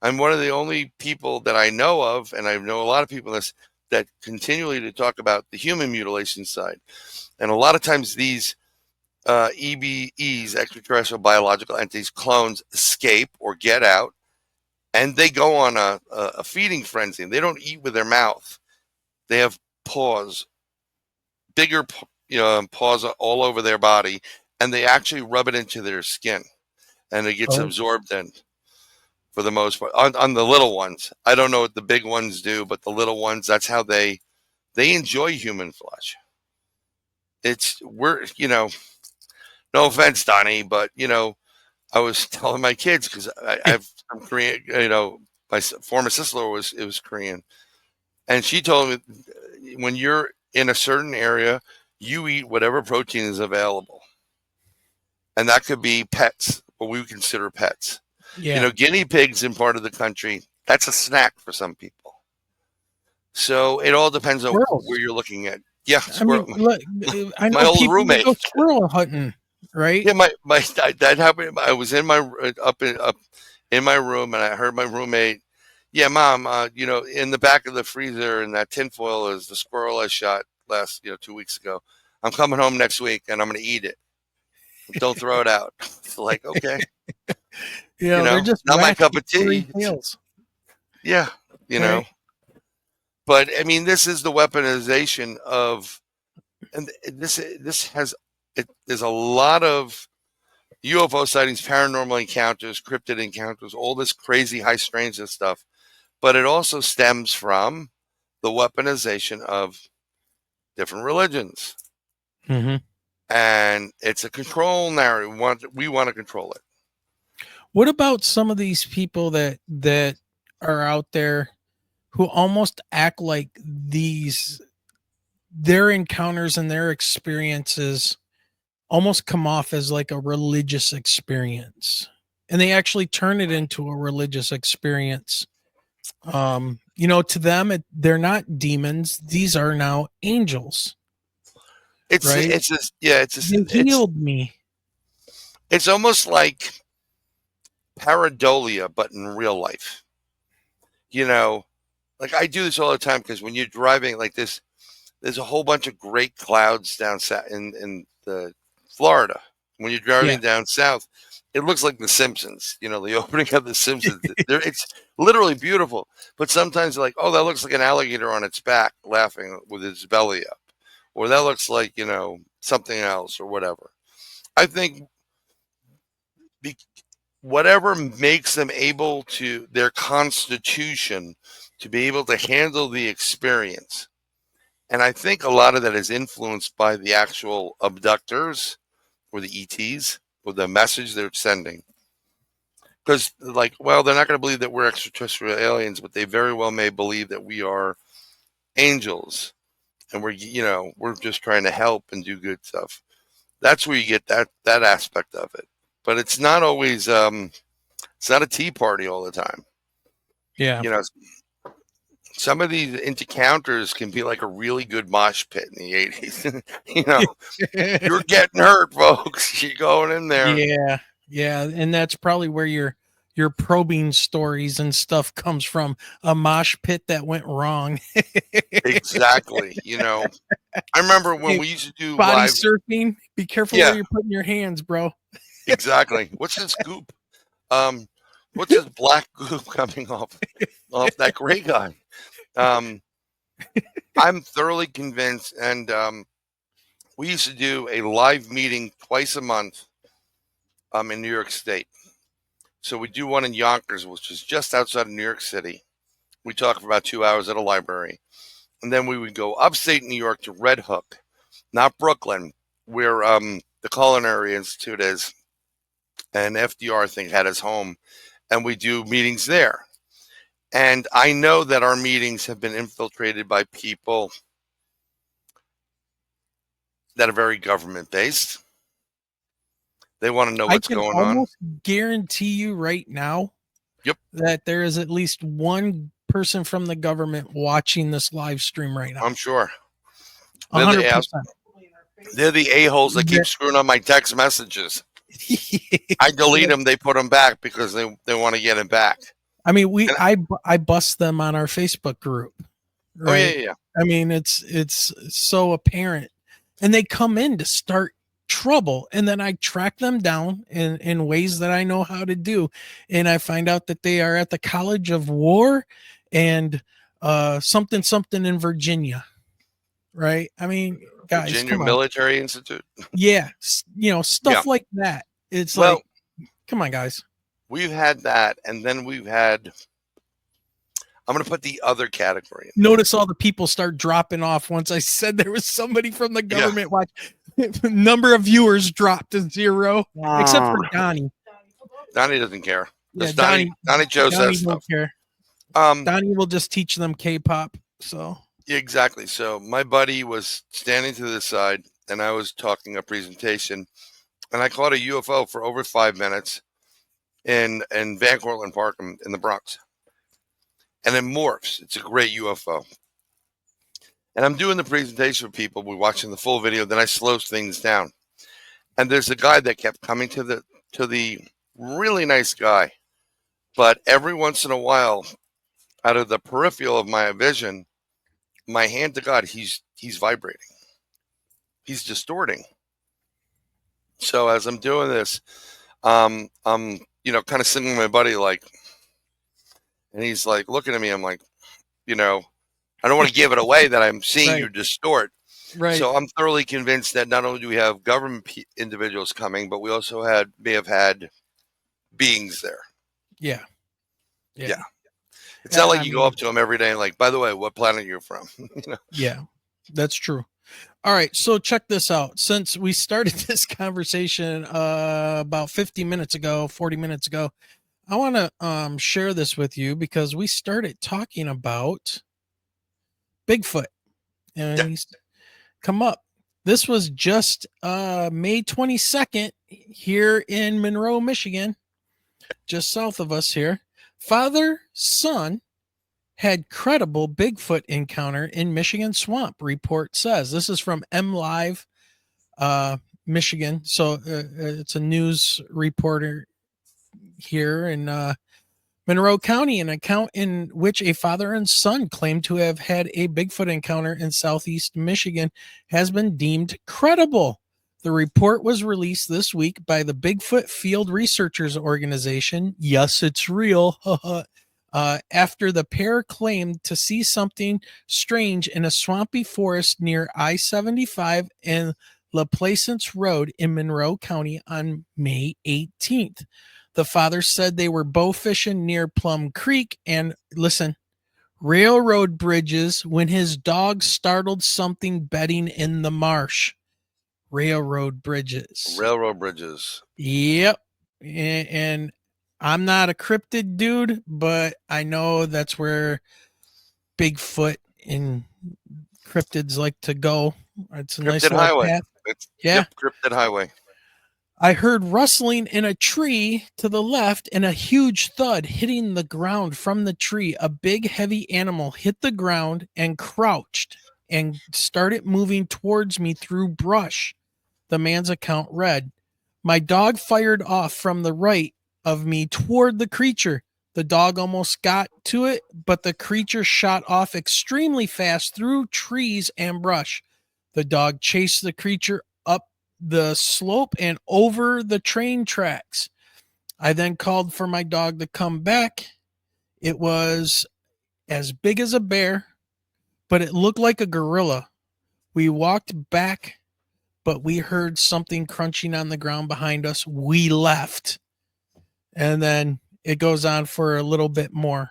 I'm one of the only people that I know of, and I know a lot of people that continually to talk about the human mutilation side. And a lot of times these EBEs, extraterrestrial biological entities, clones, escape or get out, and they go on a feeding frenzy. They don't eat with their mouth. They have paws, bigger paws all over their body, and they actually rub it into their skin, and it gets absorbed in, for the most part, on the little ones. I don't know what the big ones do, but the little ones, that's how they enjoy human flesh. No offense, Donnie, but I was telling my kids, because I'm Korean, my former sister was Korean, and she told me, when you're in a certain area, you eat whatever protein is available. And that could be pets, what we would consider pets. Yeah. Guinea pigs in part of the country, that's a snack for some people. So it all depends on where you're looking at. Yeah, squirrel. I know my old people roommate go squirrel hunting, right? Yeah, that happened. I was in my up in my room, and I heard my roommate. Yeah, Mom. In the back of the freezer in that tinfoil is the squirrel I shot last 2 weeks ago. I'm coming home next week, and I'm going to eat it. Don't throw it out. It's like, okay. They're just not my cup of tea. Yeah, Right. But I mean, this is the weaponization of, and this has. There's a lot of UFO sightings, paranormal encounters, cryptid encounters, all this crazy high strangeness stuff. But it also stems from the weaponization of different religions. Mm-hmm. And it's a control narrative. We want to control it. What about some of these people that are out there who almost act like their encounters and their experiences almost come off as like a religious experience, and they actually turn it into a religious experience? To them, they're not demons. These are now angels. They healed me. It's almost like pareidolia, but in real life. Like I do this all the time, because when you're driving like this, there's a whole bunch of great clouds down south in the Florida. When you're driving down south, it looks like The Simpsons. The opening of The Simpsons. It's literally beautiful. But sometimes they're like, oh, that looks like an alligator on its back laughing with its belly up. Or that looks like, something else or whatever. I think whatever makes them able to, their constitution, to be able to handle the experience. And I think a lot of that is influenced by the actual abductors or the ETs or the message they're sending. Because, they're not going to believe that we're extraterrestrial aliens, but they very well may believe that we are angels, and we're just trying to help and do good stuff. That's where you get that aspect of it. But it's not always. It's not a tea party all the time. Yeah. Some of these encounters can be like a really good mosh pit in the 80s. You're getting hurt, folks. You're going in there. Yeah, and that's probably where your probing stories and stuff comes from, a mosh pit that went wrong. Exactly. I remember when we used to do body live surfing. Be careful where you're putting your hands, bro. Exactly. What's this goop? What's this black goop coming off that gray guy? I'm thoroughly convinced, and we used to do a live meeting twice a month in New York State. So we do one in Yonkers, which is just outside of New York City. We talk for about 2 hours at a library. And then we would go upstate New York to Red Hook, not Brooklyn, where the Culinary Institute is. and FDR, I think, had his home, and we do meetings there. And I know that our meetings have been infiltrated by people that are very government based. They want to know what's going on. I can almost guarantee you right now that there is at least one person from the government watching this live stream right now. I'm sure. 100%. They're the a-holes that keep screwing up my text messages. I delete them, they put them back because they want to get it back. I mean, I bust them on our Facebook group. Right? Oh yeah. I mean, it's so apparent, and they come in to start trouble, and then I track them down in ways that I know how to do, and I find out that they are at the College of War and something in Virginia. Right? I mean, guys, Virginia Military Institute. Yeah, stuff like that. It's like, come on, guys. We've had that, and then we've had. I'm going to put the other category. Notice all the people start dropping off once I said there was somebody from the government watch. Number of viewers dropped to 0, except for Donnie. Donnie doesn't care. Yeah, Donnie Joe says stuff. Care. Donnie will just teach them K-pop. So exactly. So my buddy was standing to the side, and I was talking a presentation, and I caught a UFO for over 5 minutes in Van Cortlandt Park in the Bronx. And it morphs. It's a great UFO. And I'm doing the presentation with people. We're watching the full video. Then I slow things down. And there's a guy that kept coming to the really nice guy. But every once in a while, out of the peripheral of my vision, my hand to God, he's vibrating. He's distorting. So as I'm doing this, I'm kind of sitting with my buddy like, and he's like looking at me. I'm like, I don't want to give it away that I'm seeing you distort. Right. So I'm thoroughly convinced that not only do we have government individuals coming, but we also may have had beings there. Yeah. It's not like you go up to them every day and like, by the way, what planet you're from? Yeah, that's true. All right. So check this out. Since we started this conversation about 40 minutes ago, I want to share this with you because we started talking about Bigfoot and he's come up. This was just May 22nd here in Monroe, Michigan, just south of us here. Father-son had credible Bigfoot encounter in Michigan swamp, report says. This is from MLive, Michigan. So it's a news reporter here in Monroe County, an account in which a father and son claimed to have had a Bigfoot encounter in southeast Michigan has been deemed credible. The report was released this week by the Bigfoot Field Researchers Organization. Yes, it's real. After the pair claimed to see something strange in a swampy forest near I-75 and La Plaisance Road in Monroe County on May 18th. The father said they were bow fishing near Plum Creek and, listen, railroad bridges when his dog startled something bedding in the marsh. Railroad bridges. Yep. And I'm not a cryptid dude, but I know that's where Bigfoot and cryptids like to go. It's a nice highway. Path. Cryptid highway. I heard rustling in a tree to the left and a huge thud hitting the ground from the tree. A big, heavy animal hit the ground and crouched and started moving towards me through brush. The man's account read, "My dog fired off from the right of me toward the creature. The dog almost got to it, but the creature shot off extremely fast through trees and brush. The dog chased the creature up the slope and over the train tracks. I then called for my dog to come back. It was as big as a bear, but it looked like a gorilla. We walked back, but we heard something crunching on the ground behind us. We left." And then it goes on for a little bit more.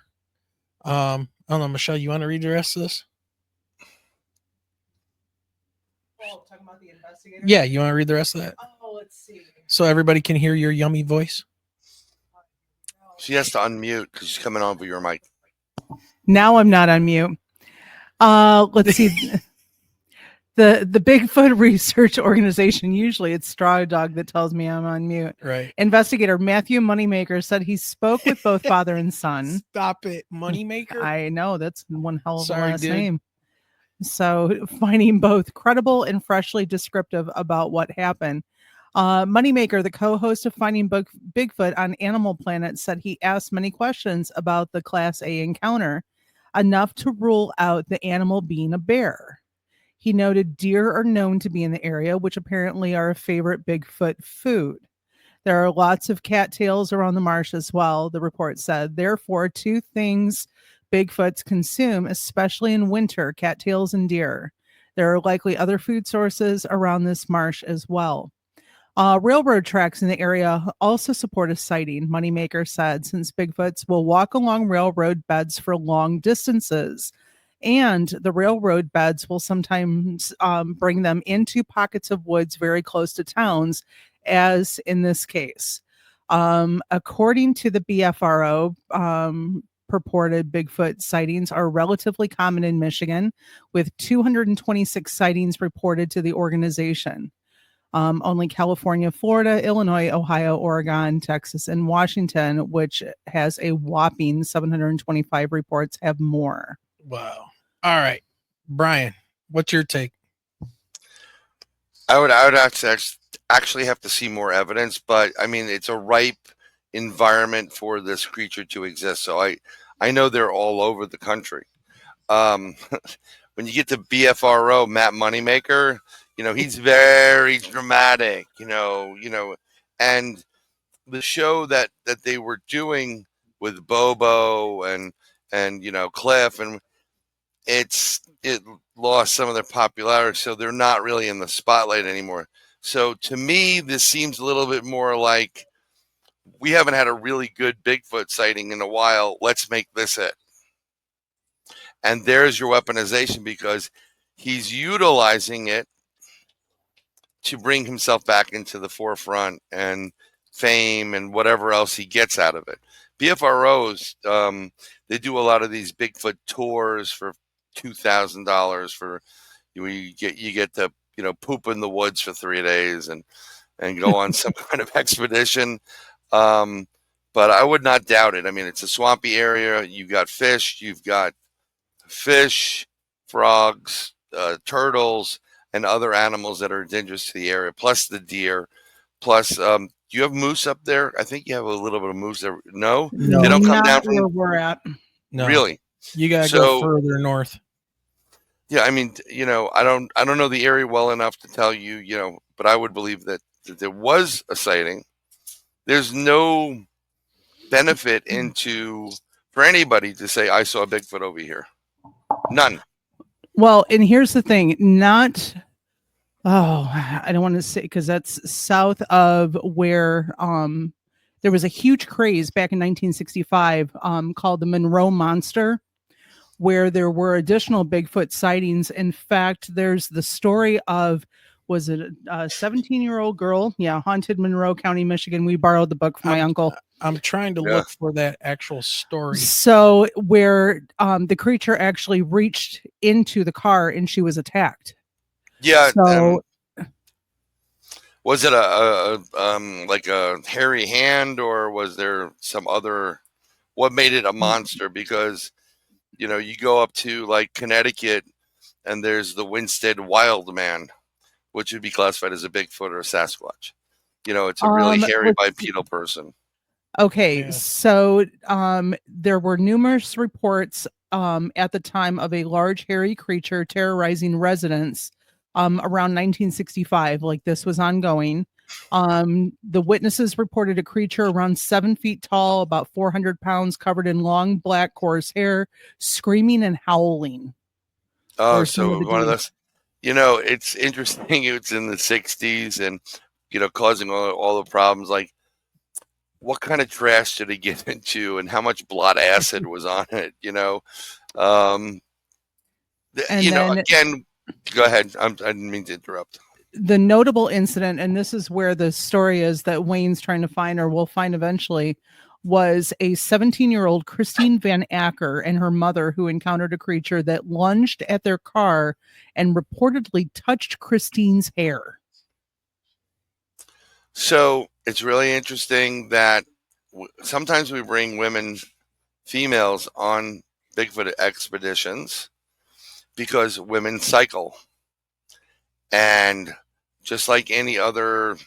I don't know, Michelle, you want to read the rest of this? Talking about the investigator? Yeah, you want to read the rest of that? Oh, let's see. so everybody can hear your yummy voice? She has to unmute because she's coming on with your mic. Now I'm not on mute. Let's see. The Bigfoot Research Organization, usually it's Straw Dog that tells me I'm on mute. Right. Investigator Matthew Moneymaker said he spoke with both father and son. Stop it, Moneymaker. I know, that's one hell of a Sorry, last dude. name. So finding both credible and freshly descriptive about what happened. Moneymaker, the co-host of Finding Bigfoot on Animal Planet, said he asked many questions about the Class A encounter, enough to rule out the animal being a bear. He noted deer are known to be in the area, which apparently are a favorite Bigfoot food. There are lots of cattails around the marsh as well, the report said. Therefore, two things Bigfoots consume, especially in winter, cattails and deer. There are likely other food sources around this marsh as well. Railroad tracks in the area also support a sighting, Moneymaker said, since Bigfoots will walk along railroad beds for long distances. And the railroad beds will sometimes bring them into pockets of woods very close to towns, as in this case. According to the BFRO, purported Bigfoot sightings are relatively common in Michigan, with 226 sightings reported to the organization. Only California, Florida, Illinois, Ohio, Oregon, Texas, and Washington, which has a whopping 725 reports, have more. Wow. All right, Brian, what's your take? I would actually have to see more evidence, but I mean, it's a ripe environment for this creature to exist. So I know they're all over the country. When you get to BFRO, Matt Moneymaker, he's very dramatic, and the show that they were doing with Bobo and Cliff, and it lost some of their popularity, so they're not really in the spotlight anymore. So to me, this seems a little bit more like we haven't had a really good Bigfoot sighting in a while. Let's make this it. And there's your weaponization, because he's utilizing it to bring himself back into the forefront and fame and whatever else he gets out of it. BFROs, they do a lot of these Bigfoot tours for $2,000 for you get to poop in the woods for 3 days and go on some kind of expedition. But I would not doubt it. I mean, it's a swampy area. You've got fish, frogs, turtles, and other animals that are dangerous to the area, plus the deer. Plus, do you have moose up there? I think you have a little bit of moose there. No, they don't come down from where we're at. No, really. You gotta go further north. Yeah, I mean, I don't know the area well enough to tell you, but I would believe that there was a sighting. There's no benefit for anybody to say I saw a Bigfoot over here. None. Well, and here's the thing, I don't want to say, because that's south of where there was a huge craze back in 1965 called the Monroe Monster, where there were additional Bigfoot sightings. In fact, there's the story of, was it a 17-year-old girl? Yeah, haunted Monroe County, Michigan. We borrowed the book from my uncle. I'm trying to look for that actual story. So where the creature actually reached into the car and she was attacked. Yeah. So was it like a hairy hand, or was there some other? What made it a monster? Because you go up to like Connecticut, and there's the Winstead Wild Man, which would be classified as a Bigfoot or a Sasquatch. It's a really hairy bipedal person. Okay, Yeah. so there were numerous reports at the time of a large hairy creature terrorizing residents around 1965. Like, this was ongoing. The witnesses reported a creature around 7 feet tall, about 400 pounds, covered in long black coarse hair, screaming and howling. Oh, so one of those. It's interesting. It's in the 60s and causing all the problems. Like, what kind of trash did he get into, and how much blood acid was on it? Again, go ahead. I didn't mean to interrupt. the notable incident, and this is where the story is that Wayne's trying to find, or will find eventually, was a 17-year-old Christine Van Acker and her mother who encountered a creature that lunged at their car and reportedly touched Christine's hair. So it's really interesting that sometimes we bring females on Bigfoot expeditions because women cycle. And just like any other,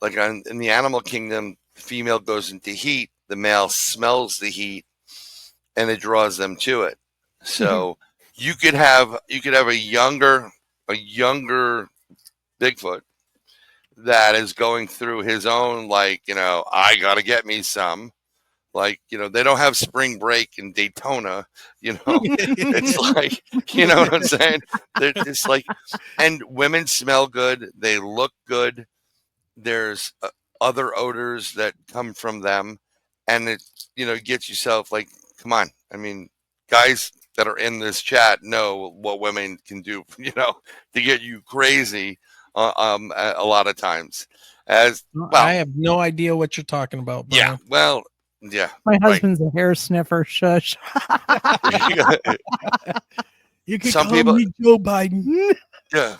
like in the animal kingdom, the female goes into heat, the male smells the heat, and it draws them to it. So you could have a younger Bigfoot that is going through his own, like, I gotta get me some. Like, they don't have spring break in Daytona, it's like, you know what I'm saying? It's like, and women smell good. They look good. There's other odors that come from them. And it, gets yourself like, come on. I mean, guys that are in this chat know what women can do, to get you crazy a lot of times. As well, I have no idea what you're talking about, Brian. Yeah, well, yeah. My husband's a hair sniffer. Shush. You can Some call people- me Joe Biden. Yeah.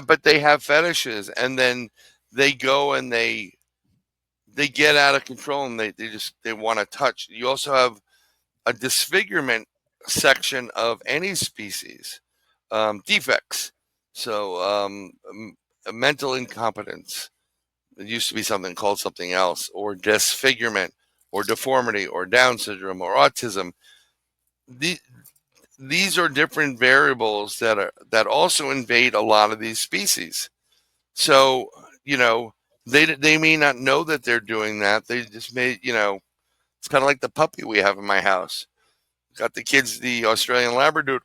But they have fetishes, and then they go and they get out of control, and they want to touch. You also have a disfigurement section of any species, defects. So mental incompetence. It used to be something called something else, or disfigurement, or deformity, or Down syndrome, or autism. These are different variables that also invade a lot of these species. So, they may not know that they're doing that. They just may, it's kind of like the puppy we have in my house. Got the kids the Australian Labradoodle,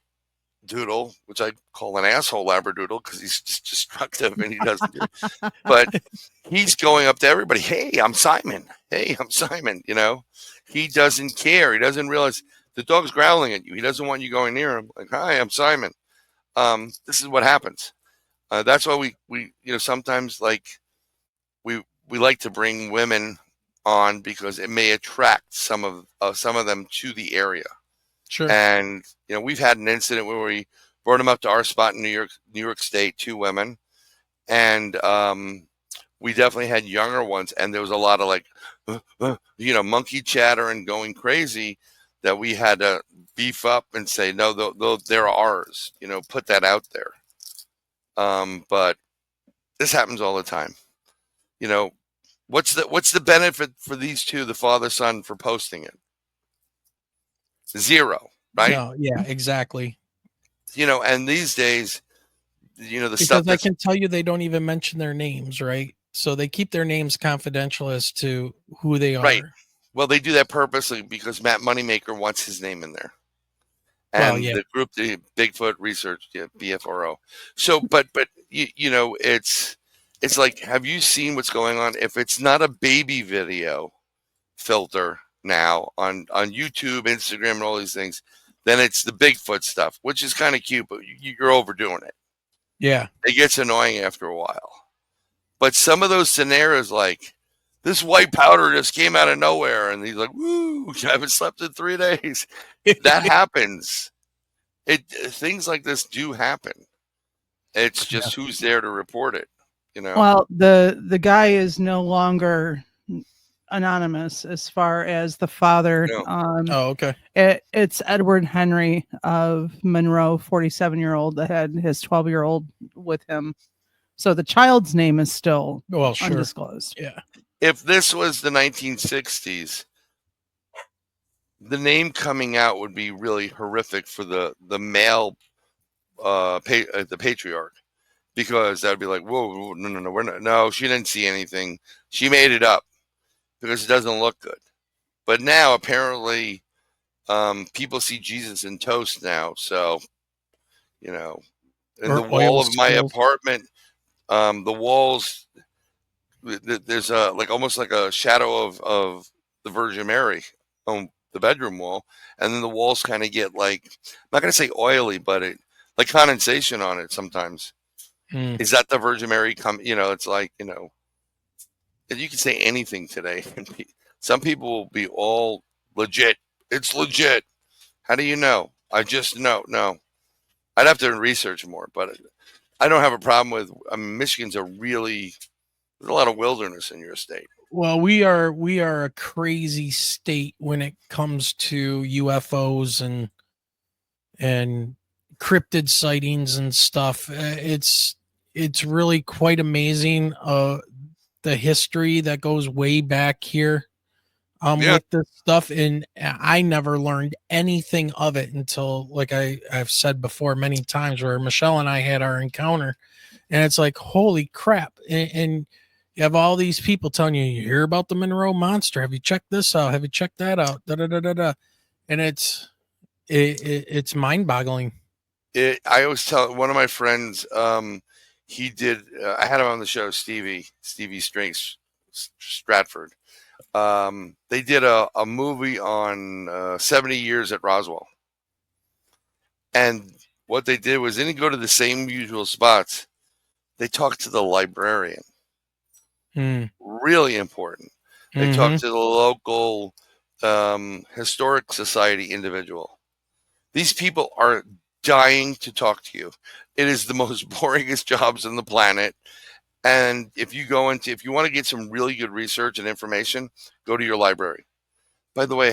which I call an asshole Labradoodle because he's just destructive and he doesn't do it. But he's going up to everybody. Hey, I'm Simon. Hey, I'm Simon. He doesn't care. He doesn't realize the dog's growling at you. He doesn't want you going near him. Like, hi, I'm Simon. This is what happens. That's why we sometimes like we like to bring women on because it may attract some of them to the area. Sure. And we've had an incident where we brought them up to our spot in New York State, 2 women, and we definitely had younger ones, and there was a lot of like monkey chatter and going crazy that we had to beef up and say no, they're ours. Put that out there. But this happens all the time. What's the benefit for these two, the father son, for posting it? 0, right? No, yeah, exactly. And these days, the Because stuff I can tell you they don't even mention their names, right? So they keep their names confidential as to who they are. Right. Well, they do that purposely because Matt Moneymaker wants his name in there. And the group, the Bigfoot Research, BFRO. So, but it's like, have you seen what's going on? If it's not a baby video filter now on YouTube, Instagram, and all these things, then it's the Bigfoot stuff, which is kind of cute, but you're overdoing it. Yeah. It gets annoying after a while. But some of those scenarios, like this white powder just came out of nowhere, and he's like, woo, I haven't slept in 3 days. That happens. Things like this do happen. It's just who's there to report it, Well, the guy is no longer anonymous as far as the father. No. Oh, okay. It's Edward Henry of Monroe, 47-year-old, that had his 12-year-old with him. So the child's name is still undisclosed. Yeah. If this was the 1960s, the name coming out would be really horrific for the male, the patriarch, because that would be like, whoa, no, we're not. No, she didn't see anything. She made it up because it doesn't look good. But now apparently, people see Jesus in toast now. So, in the wall of my apartment, the walls, there's almost like a shadow of the Virgin Mary on the bedroom wall, and then the walls kind of get like, I'm not gonna say oily, but it like condensation on it sometimes. Mm. Is that the Virgin Mary it's like, you can say anything today. Some people will be all legit. It's legit. How do you know? I just know. No, I'd have to research more, but I don't have a problem with. I mean, Michigan's there's a lot of wilderness in your state. Well, we are a crazy state when it comes to UFOs and cryptid sightings and stuff. It's really quite amazing. The history that goes way back here Yeah. with this stuff, and I never learned anything of it until, like I've said before many times, where Michelle and I had our encounter, and it's like, holy crap. And you have all these people telling you, you hear about the Monroe monster, have you checked this out, have you checked that out, da da da da da. And it's mind-boggling. I always tell one of my friends, he did. I had him on the show, Stevie Strings Stratford. They did a movie on 70 years at Roswell, and what they did was they didn't go to the same usual spots. They talked to the librarian. Really important. They talked to the local historic society individual. These people are dying to talk to you. It is the most boringest jobs on the planet. And if you want to get some really good research and information, go to your library. By the way,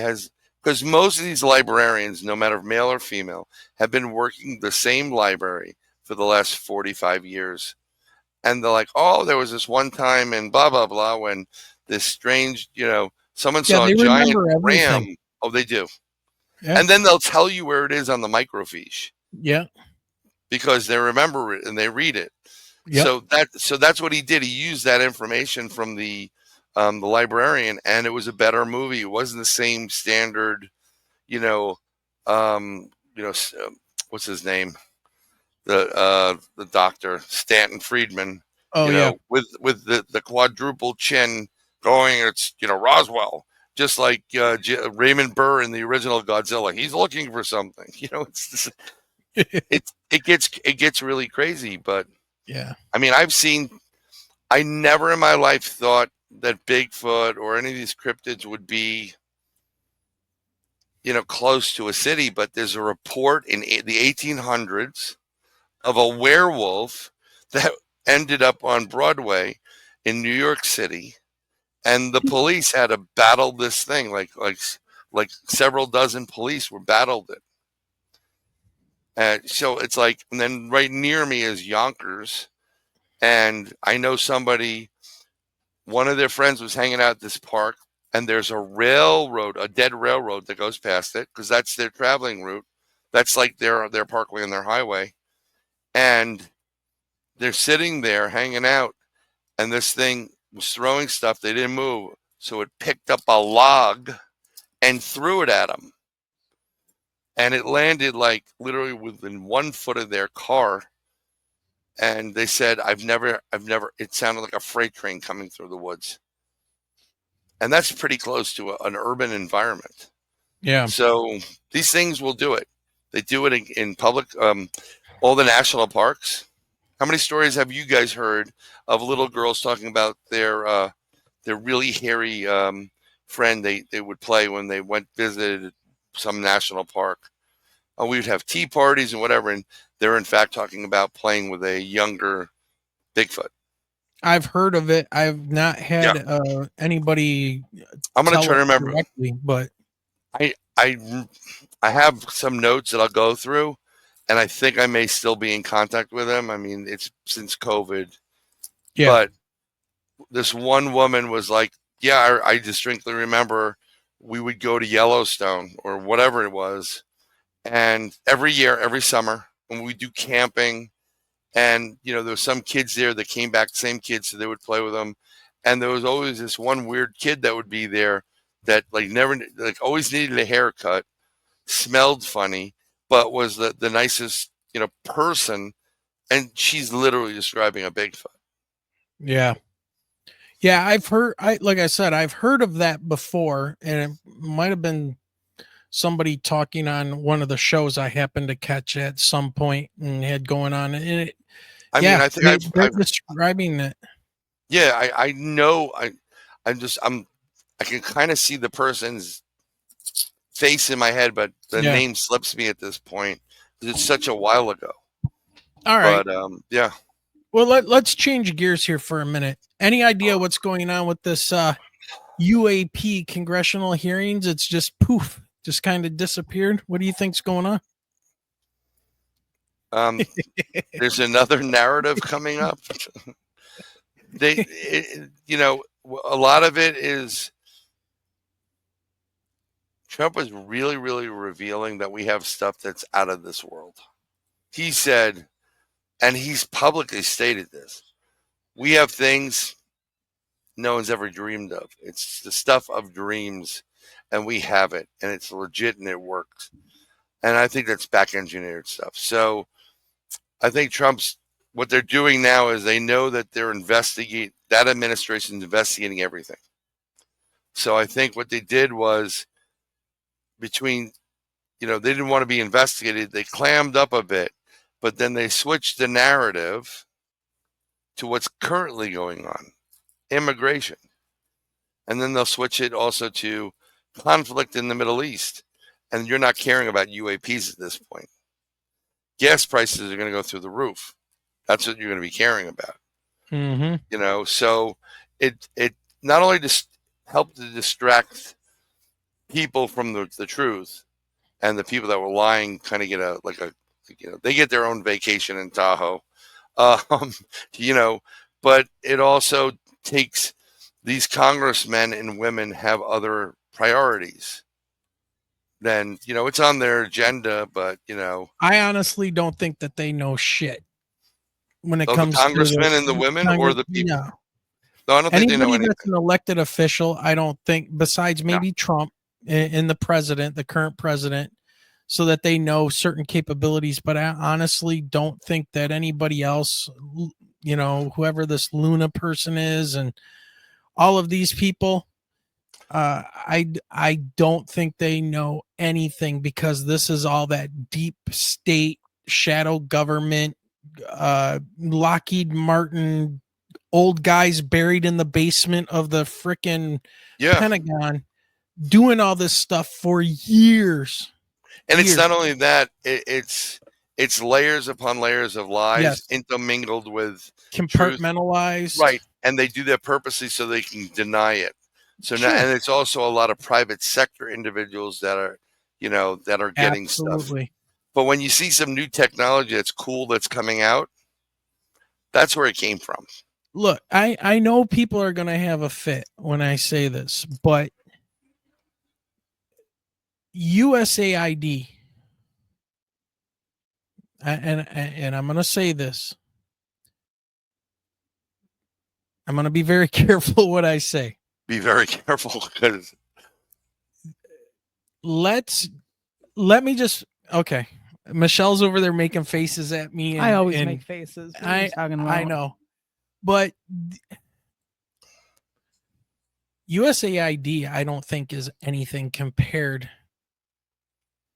because most of these librarians, no matter male or female, have been working the same library for the last 45 years. And they're like, oh, there was this one time in blah, blah, blah, when this strange, someone saw a giant ram. Oh, they do. Yeah. And then they'll tell you where it is on the microfiche. Yeah. Because they remember it and they read it. Yep. So that's what he did. He used that information from the librarian, and it was a better movie. It wasn't the same standard, what's his name? The doctor, Stanton Friedman. Oh, yeah. With the quadruple chin going, it's, Roswell, just like Raymond Burr in the original Godzilla. He's looking for something, it's it gets really crazy, but yeah. I mean, I never in my life thought that Bigfoot or any of these cryptids would be, close to a city, but there's a report in the 1800s of a werewolf that ended up on Broadway in New York City, and the police had to battle this thing, like several dozen police were battled it. So it's like, and then right near me is Yonkers, and I know one of their friends was hanging out at this park, and there's a dead railroad that goes past it, because that's their traveling route. That's like their parkway and their highway. And they're sitting there hanging out, and this thing was throwing stuff. They didn't move, so it picked up a log and threw it at them. And it landed like literally within 1 foot of their car. And they said, it sounded like a freight train coming through the woods. And that's pretty close to an urban environment. Yeah. So these things will do it. They do it in public, all the national parks. How many stories have you guys heard of little girls talking about their really hairy friend they would play when they visited some national park? We'd have tea parties and whatever, and they're in fact talking about playing with a younger Bigfoot. I've heard of it. I've not had anybody. I'm going to try to remember, but I have some notes that I'll go through, and I think I may still be in contact with him. I mean, it's since COVID. Yeah. But this one woman was like, yeah, I distinctly remember we would go to Yellowstone or whatever it was. And every year, every summer, when we do camping, and, there was some kids there that came back, same kids, so they would play with them. And there was always this one weird kid that would be there that always needed a haircut, smelled funny, but was the nicest, person. And she's literally describing a Bigfoot. Yeah. Yeah. I've heard of that before, and it might've been somebody talking on one of the shows I happened to catch at some point and had going on. And I mean, I think they're describing it. yeah, I know. I can kind of see the person's face in my head, but the Yeah. name slips me at this point. It's such a while ago. All right. But yeah. Well, let's change gears here for a minute. Any idea what's going on with this UAP congressional hearings? It's just poof, just kind of disappeared. What do you think's going on? There's another narrative coming up. A lot of it is Trump was really, really revealing that we have stuff that's out of this world. He said, and he's publicly stated this, we have things no one's ever dreamed of. It's the stuff of dreams, and we have it, and it's legit, and it works. And I think that's back engineered stuff. So I think what they're doing now is they know that that administration's investigating everything. So I think what they did was they didn't want to be investigated. They clammed up a bit, but then they switched the narrative to what's currently going on, immigration. And then they'll switch it also to conflict in the Middle East. And you're not caring about UAPs at this point. Gas prices are going to go through the roof. That's what you're going to be caring about. Mm-hmm. So it not only just helped to distract people from the truth, and the people that were lying kind of get they get their own vacation in Tahoe, but it also takes these congressmen and women have other priorities. Then it's on their agenda, but I honestly don't think that they know shit when it comes the congressmen and the women or the people. No, I don't think they know anything. That's an elected official, I don't think, besides maybe Trump and the president, the current president, so that they know certain capabilities. But I honestly don't think that anybody else, whoever this Luna person is and all of these people, I don't think they know anything, because this is all that deep state shadow government, Lockheed Martin, old guys buried in the basement of the frickin' Pentagon doing all this stuff for years. And it's not only that, it's layers upon layers of lies intermingled with compartmentalized truth. Right. And they do that purposely so they can deny it. So now, and it's also a lot of private sector individuals that are, getting stuff. But when you see some new technology that's cool that's coming out, that's where it came from. Look, I know people are going to have a fit when I say this, but USAID, and I'm going to say this, I'm going to be very careful what I say. Be very careful, because let me just Michelle's over there making faces at me. I always make faces. I know, but USAID, I don't think is anything compared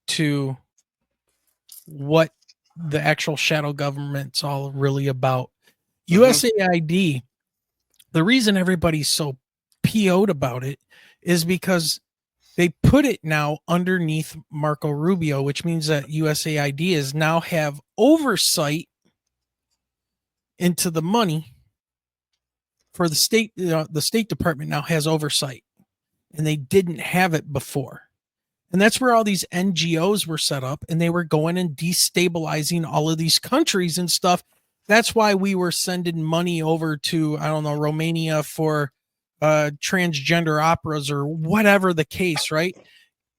to what the actual shadow government's all really about. USAID, the reason everybody's so PO'd about it is because they put it now underneath Marco Rubio, which means that USAID is now have oversight into the money for the state. The State Department now has oversight, and they didn't have it before. And that's where all these NGOs were set up, and they were going and destabilizing all of these countries and stuff. That's why we were sending money over to, Romania for transgender operas or whatever the case, right?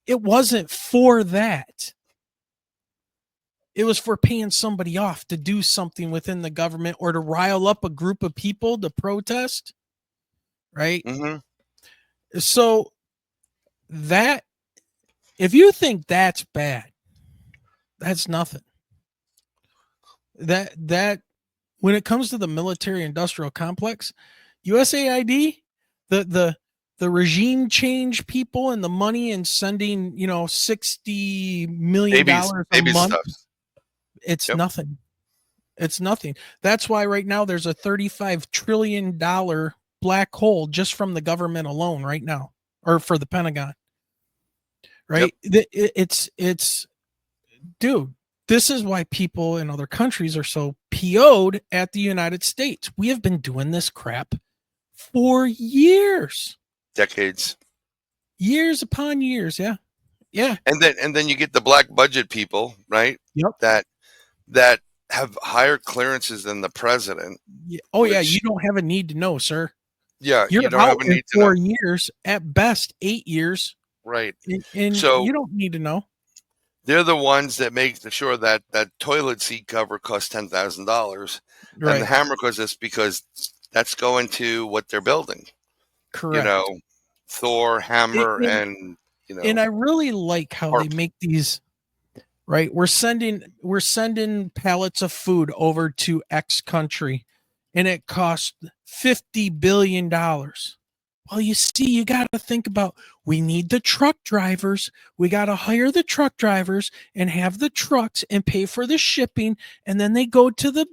It wasn't for that. It was for paying somebody off to do something within the government or to rile up a group of people to protest, right? So that, if you think that's bad, that's nothing. That when it comes to the military industrial complex, USAID, the regime change people and the money and sending, $60 million a month, it's nothing. It's nothing. That's why right now there's a $35 trillion black hole just from the government alone right now, or for the Pentagon. Right? It's dude, this is why people in other countries are so PO'd at the United States. We have been doing this crap for years. Decades. Years upon years, yeah. Yeah. And then you get the black budget people, right? Yep. That have higher clearances than the president. Yeah. Oh, yeah, you don't have a need to know, sir. Yeah, You're you don't out have a in need to know. 4 years, at best 8 years. Right. And So you don't need to know. they're the ones that make sure that toilet seat cover costs $10,000, Right. and the hammer costs this because that's going to what they're building. Correct. You know, Thor, hammer, and you know. And I really like how they make these. Right, we're sending pallets of food over to X country, and it costs $50 billion. Well, you see, you got to think about, we need the truck drivers. We got to hire the truck drivers and have the trucks and pay for the shipping. And then they go to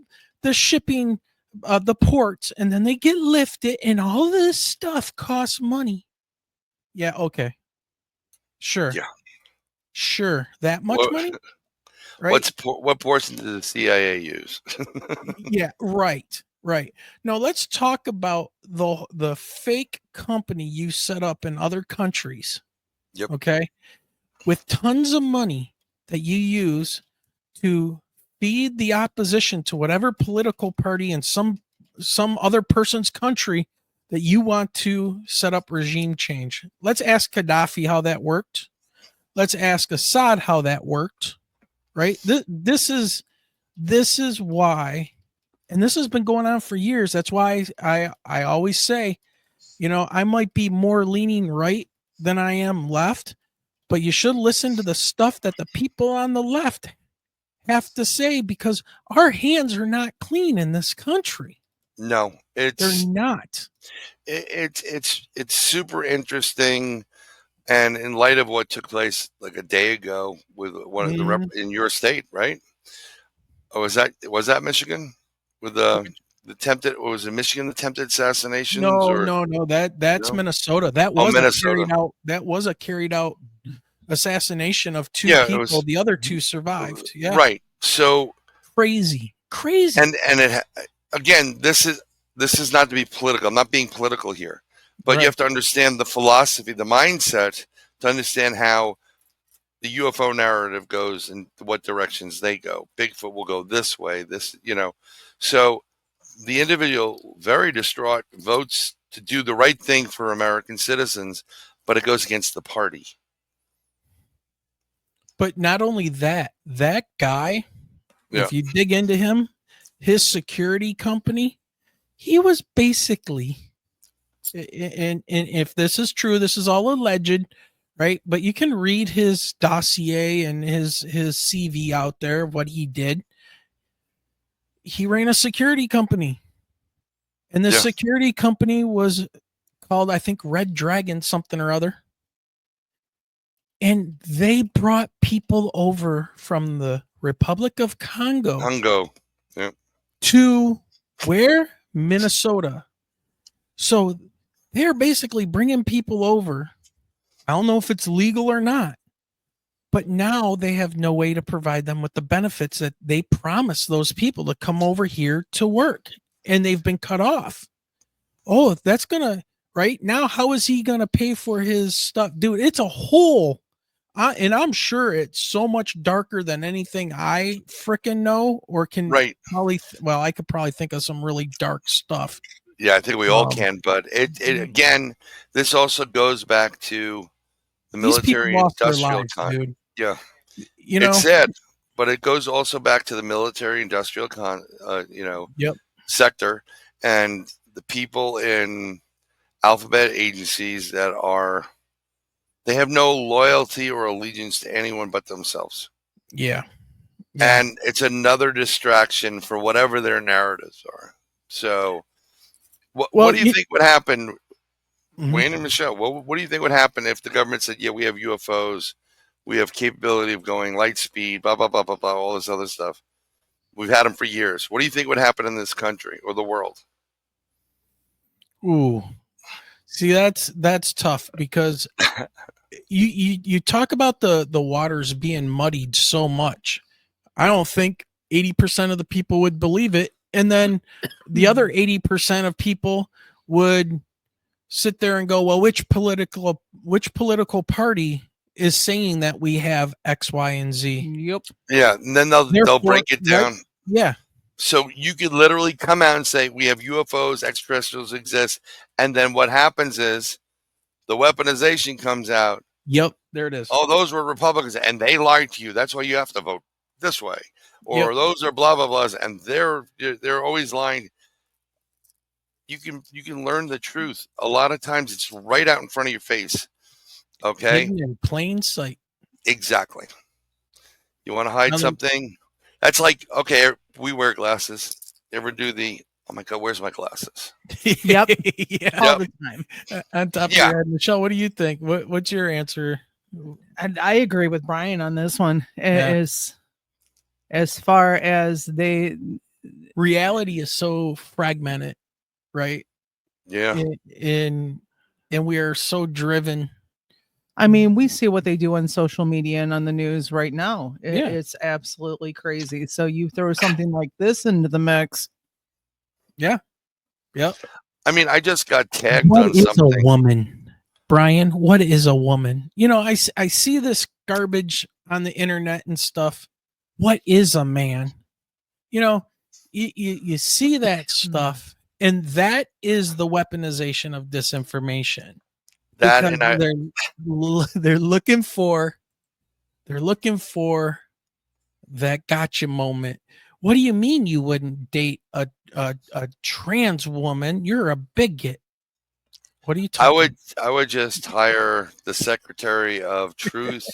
the shipping, the ports, and then they get lifted, and all this stuff costs money. Yeah. Okay. Sure. Yeah. Sure. That much money? Right. What portion did the CIA use? Yeah. Right. Right. Now let's talk about the fake company you set up in other countries. Yep. Okay. With tons of money that you use to feed the opposition to whatever political party in some other person's country that you want to set up regime change. Let's ask Gaddafi how that worked. Let's ask Assad how that worked. Right. This is why. And this has been going on for years. That's why I always say, I might be more leaning right than I am left, but you should listen to the stuff that the people on the left have to say, because our hands are not clean in this country. No, they're not. It's super interesting. And in light of what took place like a day ago with one of the in your state, right? Oh, was that Michigan? With the attempted, or was it Michigan attempted assassinations? No, that's Minnesota. That was Minnesota. That was a carried out assassination of two people. The other two survived. Yeah, right. So crazy. And it again, this is not to be political. I'm not being political here, but you have to understand the philosophy, the mindset, to understand how the UFO narrative goes and what directions they go. Bigfoot will go this way. So the individual, very distraught, votes to do the right thing for American citizens, but it goes against the party. But not only that guy, if you dig into him, his security company, he was basically, and if this is true, this is all alleged, right? But you can read his dossier and his CV out there, what he did. He ran a security company, and the security company was called, I think, Red Dragon something or other. And they brought people over from the Republic of Congo to where? Minnesota. So they're basically bringing people over. I don't know if it's legal or not, but now they have no way to provide them with the benefits that they promised those people to come over here to work, and they've been cut off. Oh, that's gonna right now. How is he gonna pay for his stuff, dude? It's a whole, and I'm sure it's so much darker than anything I freaking know or can probably. Well, I could probably think of some really dark stuff. Yeah, I think we all can, but it again, this also goes back to the military industrial time. Yeah, it's sad, but it goes also back to the military industrial sector and the people in alphabet agencies that they have no loyalty or allegiance to anyone but themselves. Yeah. And it's another distraction for whatever their narratives are. So what do you think would happen, Wayne and Michelle? What do you think would happen if the government said, yeah, we have UFOs, we have capability of going light speed, blah, blah, blah, blah, blah, all this other stuff? We've had them for years. What do you think would happen in this country or the world? Ooh, see, that's tough because you talk about the waters being muddied so much. I don't think 80% of the people would believe it, and then the other 80% of people would sit there and go, well, which political party is saying that we have X, Y, and Z? Yep. Yeah, and then they'll break it down. Yeah. So you could literally come out and say we have UFOs, extraterrestrials exist, and then what happens is the weaponization comes out. Yep, there it is. Oh, those were Republicans, and they lied to you. That's why you have to vote this way, or those are blah blah blahs, and they're always lying. You can learn the truth. A lot of times, it's right out in front of your face. Okay, hidden in plain sight. Exactly. You want to hide something? That's like, okay, we wear glasses. You ever do the, oh my God, where's my glasses? Yep. All the time. On top of your head. Michelle, what do you think? What's your answer? And I agree with Brian on this one. As far as reality is so fragmented, right? Yeah. And we are so driven. I mean, we see what they do on social media and on the news right now. It's absolutely crazy. So you throw something like this into the mix. Yeah. Yep. I mean, I just got tagged on something. What is a woman, Brian? What is a woman? You know, I see this garbage on the internet and stuff. What is a man? You know, you see that stuff, and that is the weaponization of disinformation. That because and they're looking for that gotcha moment. What do you mean you wouldn't date a trans woman? You're a bigot. What are you talking? I would just hire the Secretary of Truth,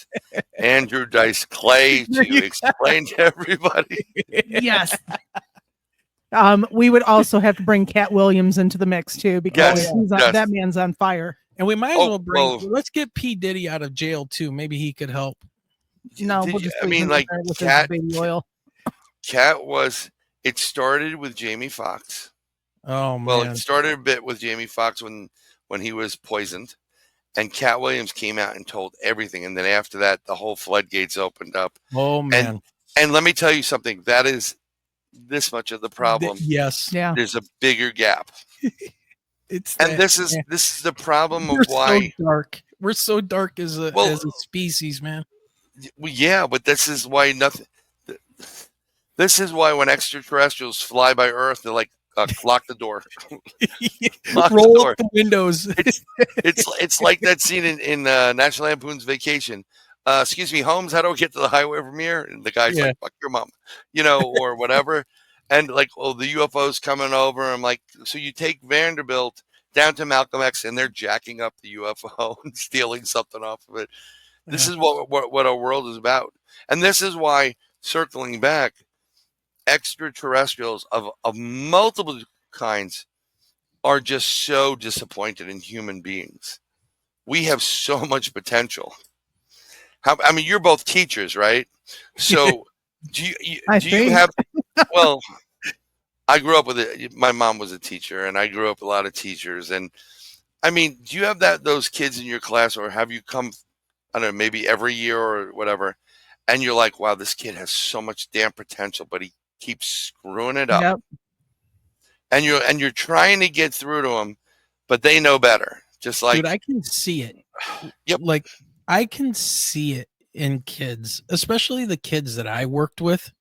Andrew Dice Clay, to explain to everybody. Yes. We would also have to bring Cat Williams into the mix too, because that man's on fire. And we might as well bring. Let's get P. Diddy out of jail too. Maybe he could help. No, Cat. Baby oil. Cat was. It started with Jamie Foxx. Oh man. Well, it started a bit with Jamie Foxx when he was poisoned, and Cat Williams came out and told everything, and then after that, the whole floodgates opened up. Oh man. And let me tell you something. That is this much of the problem. Yes. Yeah. There's a bigger gap. This is the problem of why so dark. We're so dark as a species, man. Well, yeah, but this is why nothing. This is why when extraterrestrials fly by Earth, they're like, lock the door. Roll up the windows. It's like that scene in National Lampoon's Vacation. Excuse me, Holmes, how do I get to the highway from here? And the guy's like, fuck your mom, or whatever. And like, the UFO's coming over. I'm like, so you take Vanderbilt down to Malcolm X, and they're jacking up the UFO and stealing something off of it. This is what our world is about. And this is why, circling back, extraterrestrials of multiple kinds are just so disappointed in human beings. We have so much potential. I mean, you're both teachers, right? So do you have, well, I grew up with it. My mom was a teacher, and I grew up with a lot of teachers. And I mean, do you have those kids in your class, or have you come, I don't know, maybe every year or whatever, and you're like, wow, this kid has so much damn potential, but he keeps screwing it up. Yep. And you're trying to get through to them, but they know better. Just like, dude, I can see it. Yep. Like I can see it in kids, especially the kids that I worked with.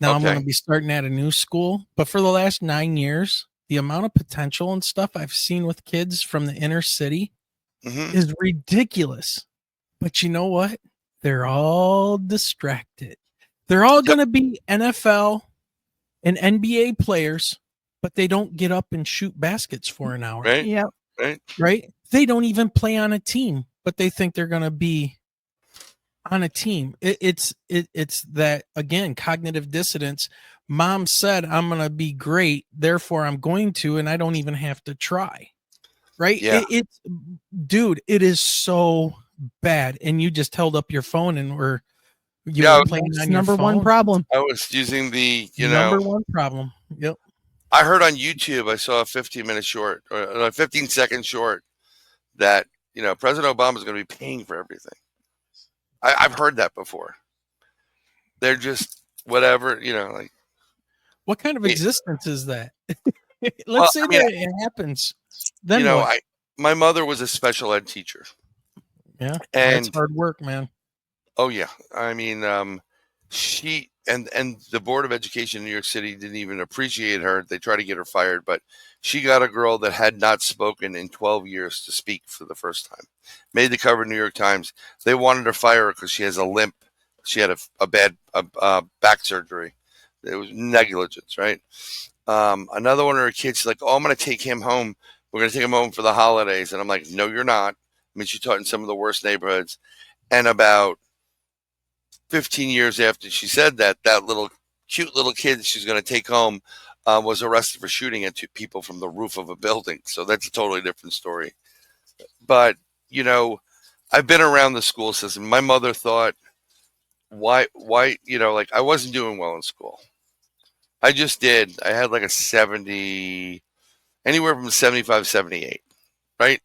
Now I'm going to be starting at a new school, but for the last 9 years, the amount of potential and stuff I've seen with kids from the inner city is ridiculous. But you know what? They're all distracted. They're all going to be NFL and NBA players, but they don't get up and shoot baskets for an hour. Right. Yep. Right. They don't even play on a team, but they think they're going to be on a team. It's that, again, cognitive dissonance. Mom said, I'm going to be great, therefore I'm going to, and I don't even have to try. Right. Yeah. Dude, it is so bad. And you just held up your phone and were You Yeah, were I playing That's on your number one phone. problem. I was using the, Number one problem. Yep. I heard on YouTube, I saw a 15-minute short or a 15-second short that, President Obama is going to be paying for everything. I've heard that before. They're just whatever, like, What kind of it- existence is that? well, Let's say I mean, that it happens. Then what? my mother was a special ed teacher. Yeah, that's And hard work, man. oh yeah, I mean, she and the Board of Education in New York City didn't even appreciate her. They tried to get her fired, but she got a girl that had not spoken in 12 years to speak for the first time. Made the cover of New York Times. They wanted to fire her because she has a limp. She had a bad back surgery. It was negligence, right? Another one of her kids, she's like, "Oh, I'm going to take him home. We're going to take him home for the holidays." And I'm like, "No, you're not." I mean, she taught in some of the worst neighborhoods. And about 15 years after she said that, that little cute little kid that she's going to take home was arrested for shooting at two people from the roof of a building. So that's a totally different story. But, I've been around the school system. My mother thought, why, like I wasn't doing well in school. I just did. I had like a 70, anywhere from 75, 78, right?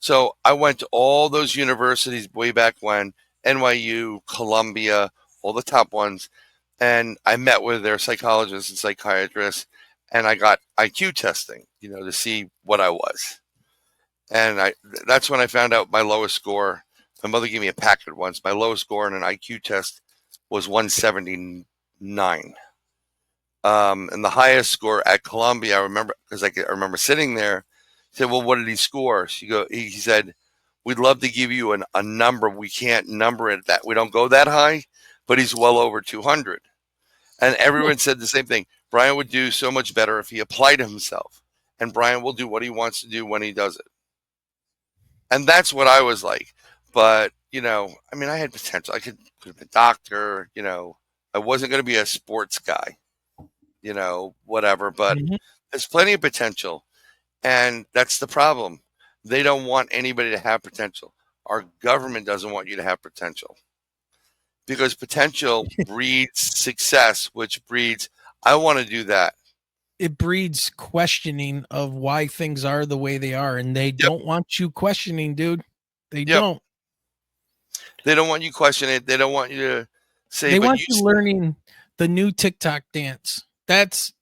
So I went to all those universities way back when, NYU, Columbia, all the top ones. And I met with their psychologists and psychiatrists, and I got IQ testing, to see what I was. And that's when I found out my lowest score. My mother gave me a packet once. My lowest score in an IQ test was 179. And the highest score at Columbia, I remember, because I remember sitting there. He said, "Well, what did he score?" He said, "We'd love to give you a number. We can't number it that. We don't go that high, but he's well over 200." And everyone said the same thing. Bryan would do so much better if he applied himself. And Bryan will do what he wants to do when he does it. And that's what I was like. But, I mean, I had potential. I could have been a doctor, I wasn't going to be a sports guy, whatever. But Mhm. there's plenty of potential. And that's the problem. They don't want anybody to have potential. Our government doesn't want you to have potential. Because potential breeds success, which breeds, I want to do that. It breeds questioning of why things are the way they are, and they Yep. don't want you questioning, dude. They Yep. don't. They don't want you question it. They don't want you to say, They but want you you learning the new TikTok dance. That's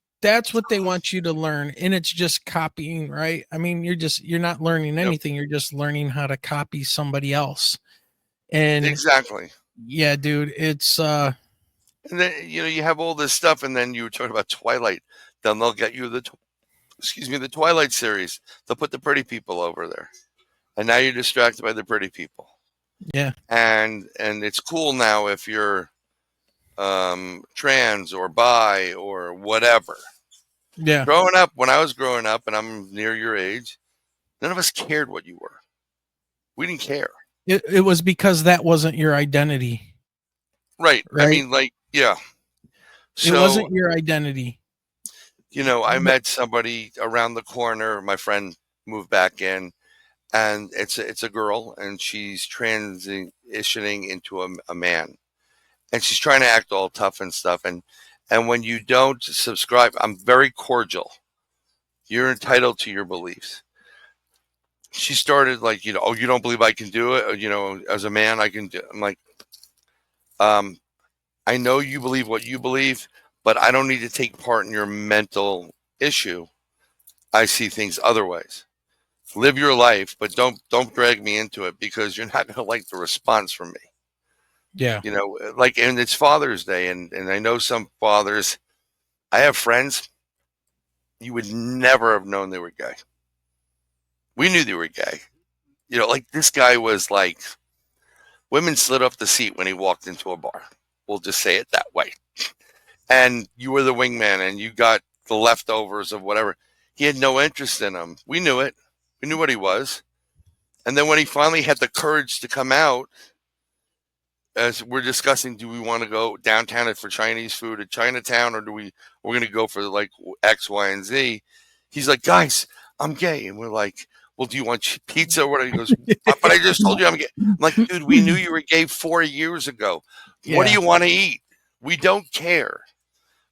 what they want you to learn, and it's just copying, right? I mean, you're not learning Yep. anything. You're just learning how to copy somebody else. And Exactly. yeah, dude, it's And then, you have all this stuff, and then you were talking about Twilight. Then they'll get you the Twilight series. They'll put the pretty people over there. And now you're distracted by the pretty people. yeah. And it's cool now if you're trans or bi or whatever. Yeah. Growing up, when I was growing up, and I'm near your age, none of us cared what you were. We didn't care. It was because that wasn't your identity, Right. I right? mean, like, yeah. It So, wasn't your identity. I met somebody around the corner. My friend moved back in, and it's a girl, and she's transitioning into a man, and she's trying to act all tough and stuff. And when you don't subscribe, I'm very cordial. You're entitled to your beliefs. She started like, "Oh, you don't believe I can do it? Or, as a man, I can do it." I'm like, I know you believe what you believe, but I don't need to take part in your mental issue. I see things otherwise. Live your life, but don't drag me into it, because you're not going to like the response from me. Yeah. Like, and it's Father's Day, and I know some fathers. I have friends you would never have known they were gay. We knew they were gay. Like this guy was like, women slid off the seat when he walked into a bar. We'll just say it that way. And you were the wingman, and you got the leftovers of whatever. He had no interest in them. We knew it. We knew what he was. And then when he finally had the courage to come out, as we're discussing, do we want to go downtown for Chinese food at Chinatown, or we're going to go for like X, Y, and Z? He's like, "Guys, I'm gay." And we're like, well, do you want pizza or whatever? He goes, but I just told you I'm like, dude, we knew you were gay 4 years ago. What do Yeah. you want to eat? We don't care,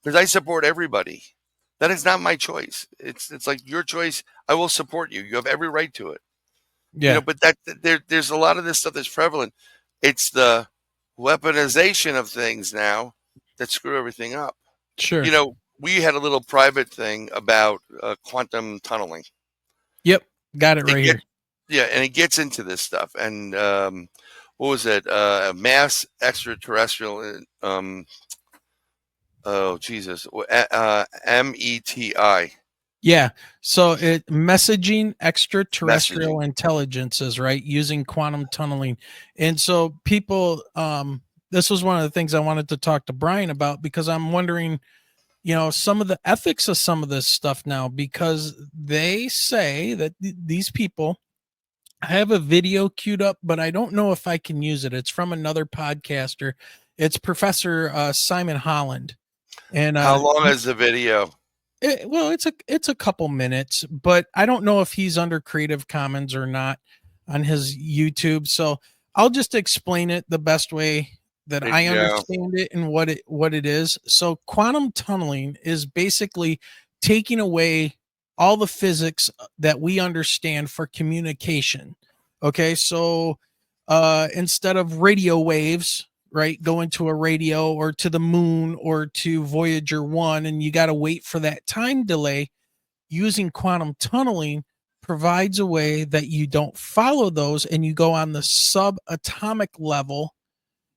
because I support everybody. That is not my choice. It's like your choice. I will support you. You have every right to it. Yeah. But there's a lot of this stuff that's prevalent. It's the weaponization of things now that screw everything up. Sure. We had a little private thing about quantum tunneling. Yep. Got it right here. Yeah, and it gets into this stuff. And what was it? Mass extraterrestrial. Oh Jesus. METI. Yeah. So messaging extraterrestrial intelligences, right? Using quantum tunneling. And so people, this was one of the things I wanted to talk to Brian about, because I'm wondering, some of the ethics of some of this stuff now, because they say that these people, I have a video queued up, but I don't know if I can use it. It's from another podcaster. It's Professor Simon Holland. And how long is the video? It's a couple minutes, but I don't know if he's under Creative Commons or not on his YouTube. So I'll just explain it the best way that I understand it and what it is. So quantum tunneling is basically taking away all the physics that we understand for communication. Okay, so instead of radio waves, right, going to a radio or to the moon or to Voyager 1, and you got to wait for that time delay, using quantum tunneling provides a way that you don't follow those, and you go on the subatomic level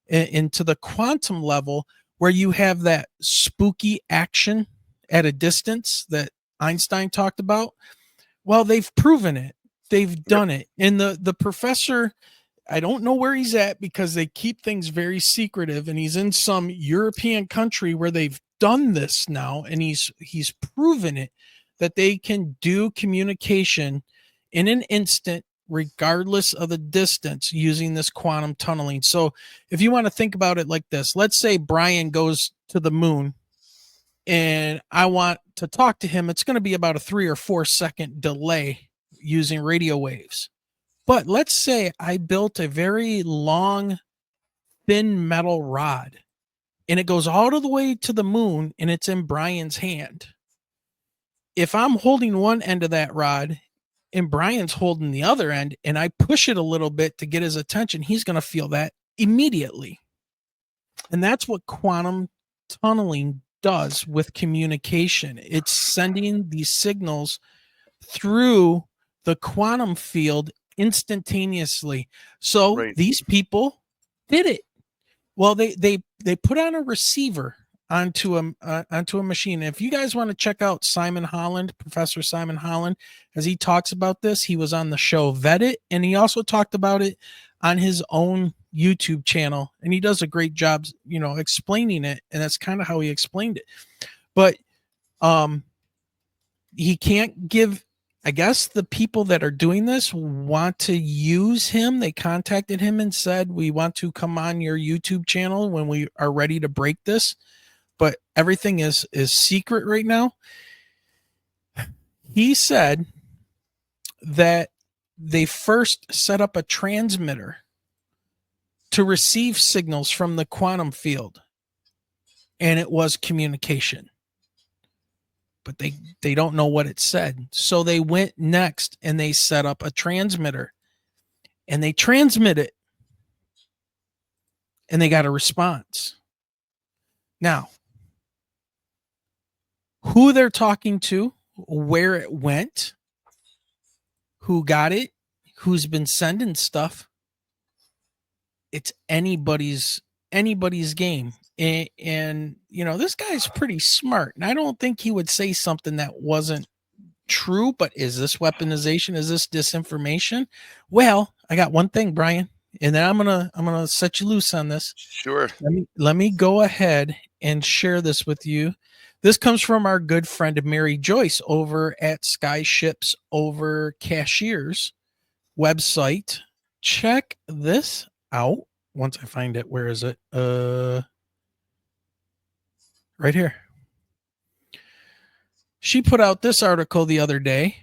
into the quantum level, where you have that spooky action at a distance that Einstein talked about. Well, they've proven it. They've done it. And the professor, I don't know where he's at, because they keep things very secretive, and he's in some European country where they've done this now, and he's proven it, that they can do communication in an instant regardless of the distance using this quantum tunneling. So if you want to think about it like this, let's say Brian goes to the moon and I want to talk to him. It's going to be about a 3 or 4 second delay using radio waves. But let's say I built a very long, thin metal rod, and it goes all the way to the moon, and it's in Brian's hand. If I'm holding one end of that rod and Brian's holding the other end, and I push it a little bit to get his attention, he's going to feel that immediately. And that's what quantum tunneling does with communication. It's sending these signals through the quantum field instantaneously. So these people did it. Well, they put on a receiver onto a machine. If you guys want to check out Simon Holland, Professor Simon Holland, as he talks about this, he was on the show Vet It, and he also talked about it on his own YouTube channel, and he does a great job, explaining it, and that's kind of how he explained it. But he can't give, I guess the people that are doing this want to use him. They contacted him and said, we want to come on your YouTube channel when we are ready to break this. But everything is secret right now. He said that they first set up a transmitter to receive signals from the quantum field, and it was communication. But they don't know what it said. So they went next and they set up a transmitter, and they transmit it, and they got a response. Now, who they're talking to, where it went, who got it, who's been sending stuff, it's anybody's game. And this guy's pretty smart, and I don't think he would say something that wasn't true. But is this weaponization? Is this disinformation? Well, I got one thing, Brian, and then I'm gonna set you loose on this. Sure. Let me go ahead and share this with you. This comes from our good friend Mary Joyce over at Skyships Over Cashiers website. Check this out. Once I find it, where is it? Right here. She put out this article the other day,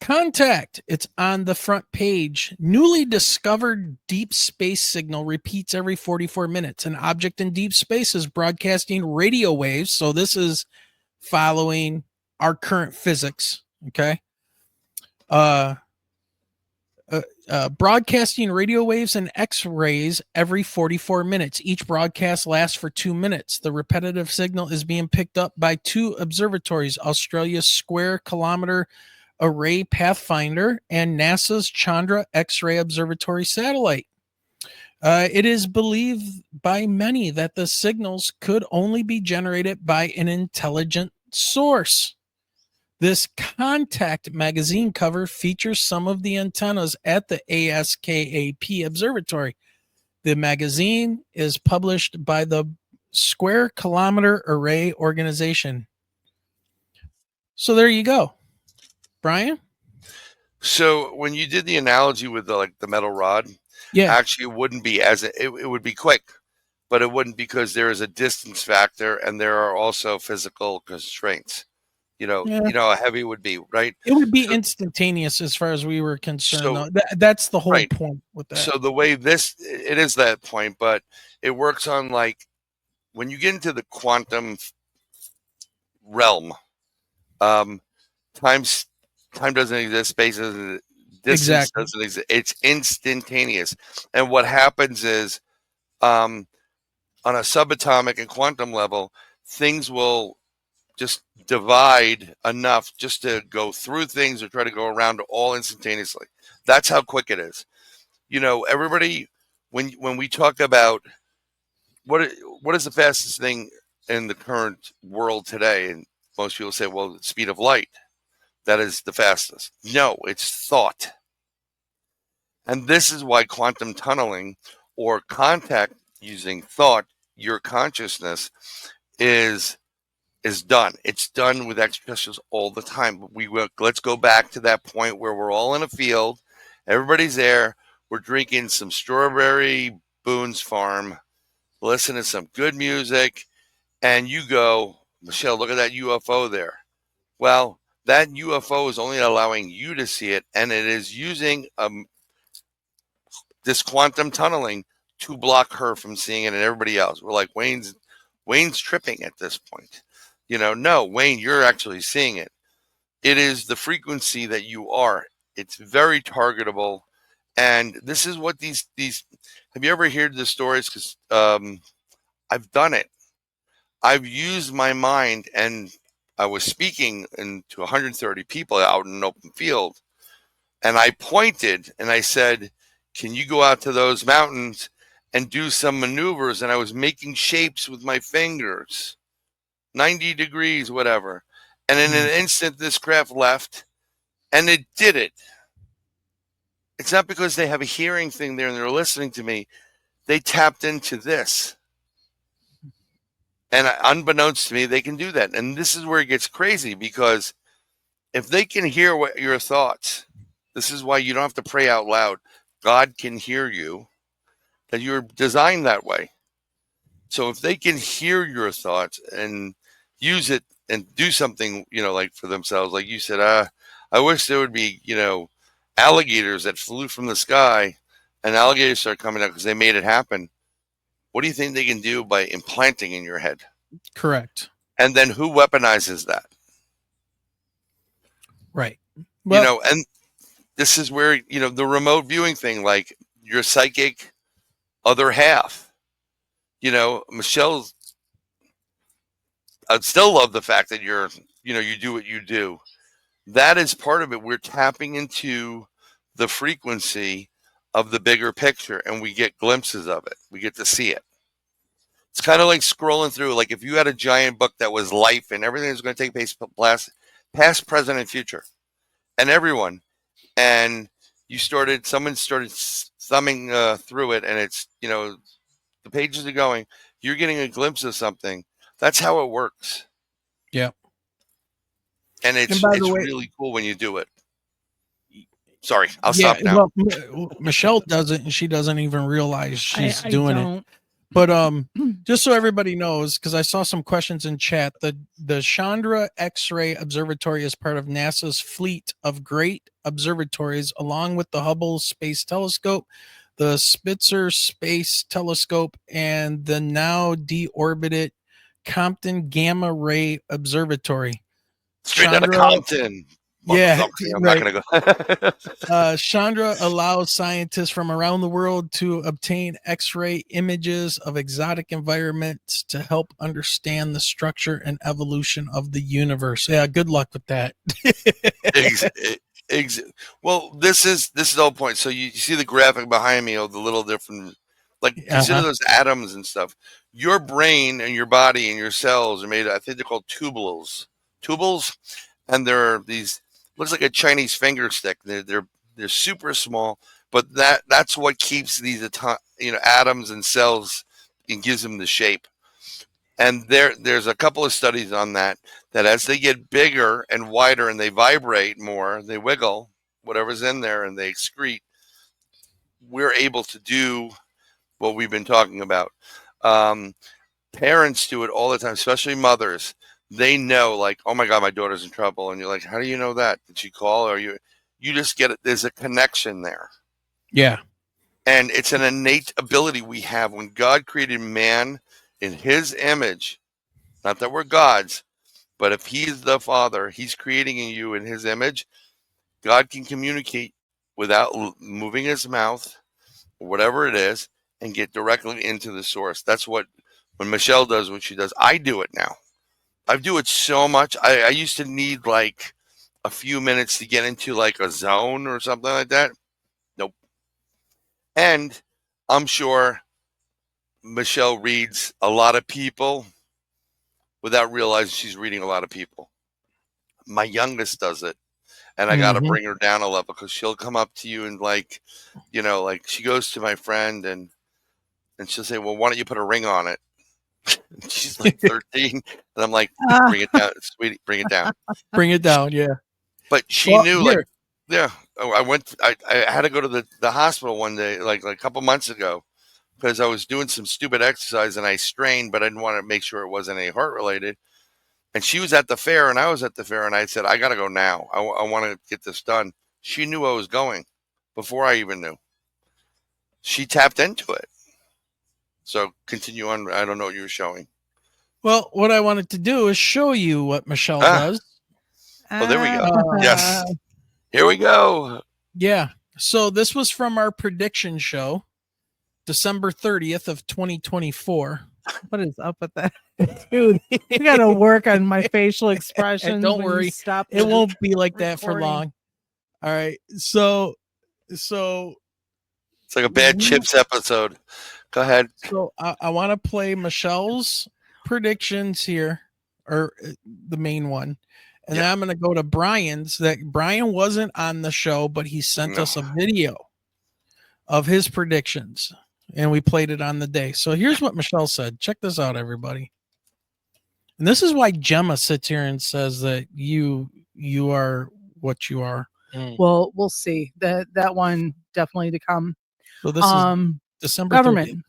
Contact. It's on the front page. Newly discovered deep space signal repeats every 44 minutes. An object in deep space is broadcasting radio waves. So this is following our current physics. Okay. Broadcasting radio waves and X-rays every 44 minutes. Each broadcast lasts for 2 minutes. The repetitive signal is being picked up by 2 observatories, Australia's Square Kilometer Array Pathfinder and NASA's Chandra X-ray Observatory satellite. It is believed by many that the signals could only be generated by an intelligent source. This Contact magazine cover features some of the antennas at the ASKAP Observatory. The magazine is published by the Square Kilometer Array organization. So there you go. Brian? So when you did the analogy with the metal rod, Yeah. actually it wouldn't be it would be quick, but it wouldn't, because there is a distance factor and there are also physical constraints. You know how heavy it would be, right? It would be instantaneous as far as we were concerned. So, that's the whole right. point with that. So the way it is that point, but it works on, like, when you get into the quantum realm, time doesn't exist, space doesn't, distance doesn't exist. It's instantaneous. And what happens is, on a subatomic and quantum level, things will just divide enough just to go through things or try to go around all instantaneously. That's how quick it is. Everybody, when we talk about what is the fastest thing in the current world today, and most people say, well, the speed of light, that is the fastest. No, it's thought. And this is why quantum tunneling, or contact using thought, your consciousness, is done. It's done with extraterrestrials all the time. But let's go back to that point where we're all in a field, everybody's there, we're drinking some Strawberry Boone's Farm, listen to some good music, and you go, Michelle, look at that UFO there. Well, that UFO is only allowing you to see it, and it is using this quantum tunneling to block her from seeing it and everybody else. We're like, Wayne's tripping at this point. No, Wayne, you're actually seeing it. It is the frequency that you are. It's very targetable. And this is what these, have you ever heard the stories? Because I've done it. I've used my mind, and I was speaking to 130 people out in an open field. And I pointed and I said, can you go out to those mountains and do some maneuvers? And I was making shapes with my fingers. 90 degrees, whatever. And in an instant, this craft left, and it did it. It's not because they have a hearing thing there and they're listening to me. They tapped into this. And unbeknownst to me, they can do that. And this is where it gets crazy, because if they can hear your thoughts, this is why you don't have to pray out loud. God can hear you, that you're designed that way. So if they can hear your thoughts and use it and do something, like for themselves, like you said, I wish there would be, alligators that flew from the sky, and alligators start coming out because they made it happen. What do you think they can do by implanting in your head? Correct. And then who weaponizes that? Right. Well, and this is where, the remote viewing thing, like your psychic other half. Michelle's, I'd still love the fact that you do what you do. That is part of it. We're tapping into the frequency of the bigger picture, and we get glimpses of it. We get to see it. It's kind of like scrolling through, like if you had a giant book that was life and everything was going to take place past, present, and future, and everyone, and someone started thumbing through it, and it's, the pages are going, you're getting a glimpse of something. That's how it works. Yeah. And it's really cool when you do it. Sorry, I'll stop now. Well, Michelle does it, and she doesn't even realize she's doing it. But just so everybody knows, because I saw some questions in chat, the Chandra X-ray Observatory is part of NASA's fleet of great observatories, along with the Hubble Space Telescope, the Spitzer Space Telescope, and the now deorbited Compton Gamma Ray Observatory. Straight out of Chandra, Compton. yeah, I'm right. not going to go. Chandra allows scientists from around the world to obtain X-ray images of exotic environments to help understand the structure and evolution of the universe. Yeah, good luck with that. Well, this is the whole point. So you see the graphic behind me of the little different, like consider those atoms and stuff. Your brain and your body and your cells are made, I think they're called tubules, and they're these, looks like a Chinese finger stick. They're super small, but that's what keeps these atoms and cells and gives them the shape. And there's a couple of studies on that as they get bigger and wider and they vibrate more, they wiggle whatever's in there and they excrete, we're able to do what we've been talking about. Parents do it all the time, especially mothers. They know, like, oh my God, my daughter's in trouble. And you're like, how do you know that? Did she call? Or you just get it. There's a connection there. Yeah. And it's an innate ability we have. When God created man in his image, not that we're gods, but if he's the Father, he's creating you in his image. God can communicate without moving his mouth or whatever it is and get directly into the source. That's what, when Michelle does what she does, I do it now. I do it so much. I used to need like a few minutes to get into like a zone or something like that. Nope. And I'm sure Michelle reads a lot of people without realizing she's reading a lot of people. My youngest does it. And I got to bring her down a level because she'll come up to you and like, like she goes to my friend and she'll say, well, why don't you put a ring on it? She's like 13. And I'm like, bring it down, sweetie, bring it down. Bring it down, yeah. But she knew, like, yeah. I had to go to the hospital one day, like a couple months ago, because I was doing some stupid exercise and I strained, but I didn't want to make sure it wasn't any heart related. And she was at the fair and I was at the fair and I said, I got to go now. I want to get this done. She knew I was going before I even knew. She tapped into it. So continue on. I don't know what you were showing. Well, what I wanted to do is show you what Michelle does. Oh, there we go. Yes. Here we go. Yeah. So this was from our prediction show, December 30th of 2024. What is up with that? Dude, you got to work on my facial expressions. Don't worry. Stop. It won't be like that for long. All right. So it's like a bad Chips episode. Go ahead. So I want to play Michelle's predictions here, or the main one. And then I'm going to go to Brian's. That Brian wasn't on the show, but he sent us a video of his predictions. And we played it on the day. So here's what Michelle said. Check this out, everybody. And this is why Gemma sits here and says that you are what you are. Well, we'll see. That one definitely to come. So this is December government.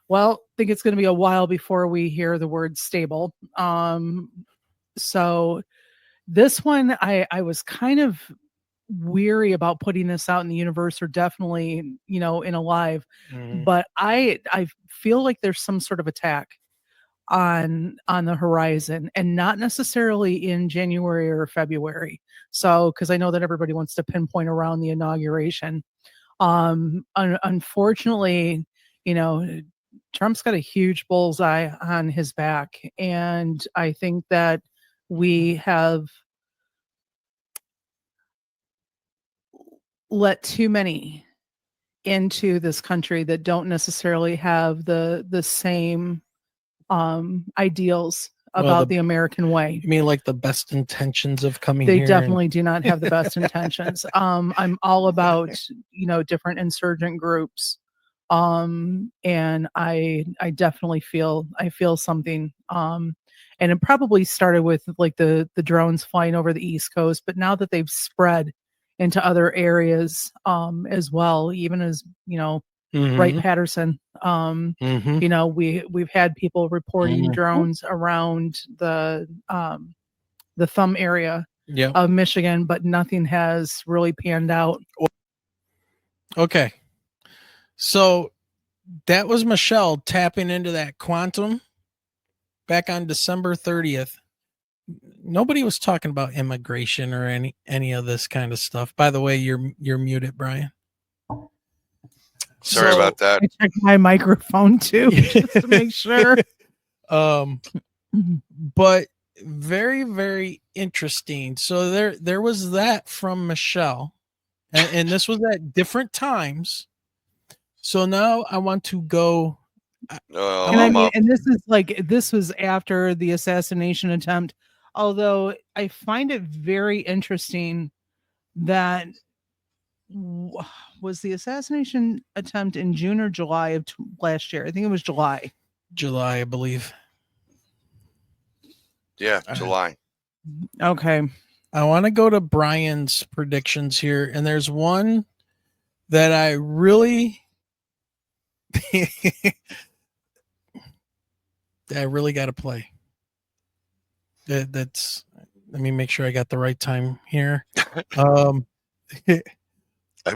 Well, I think it's going to be a while before we hear the word stable. So this one, I was kind of weary about putting this out in the universe, or definitely, in a live, but I feel like there's some sort of attack on the horizon, and not necessarily in January or February. So, because I know that everybody wants to pinpoint around the inauguration. Unfortunately, Trump's got a huge bullseye on his back, and I think that we have let too many into this country that don't necessarily have the same ideals about the American way. You mean like the best intentions of coming here? They definitely do not have the best intentions. I'm all about, different insurgent groups. And I definitely feel something. And it probably started with like the drones flying over the East Coast, but now that they've spread into other areas as well, even as, right, Mhm. Patterson. Mhm. You know, we've had people reporting Mhm. drones around the thumb area Yep. of Michigan, but nothing has really panned out. Okay. So that was Michelle tapping into that quantum back on December 30th. Nobody was talking about immigration or any of this kind of stuff. By the way, you're muted, Brian. Sorry about that. I checked my microphone too, just to make sure. Um, but very, very interesting. So there was that from Michelle, and this was at different times. So now I want to go. Oh, And I I'm mean, up. and this was after the assassination attempt. Although I find it very interesting that was the assassination attempt in June or July of last year. I think it was July. July, I believe. Yeah, All right. July. Okay. I want to go to Brian's predictions here, and there's one that I really I really got to play. That's let me make sure I got the right time here. I'm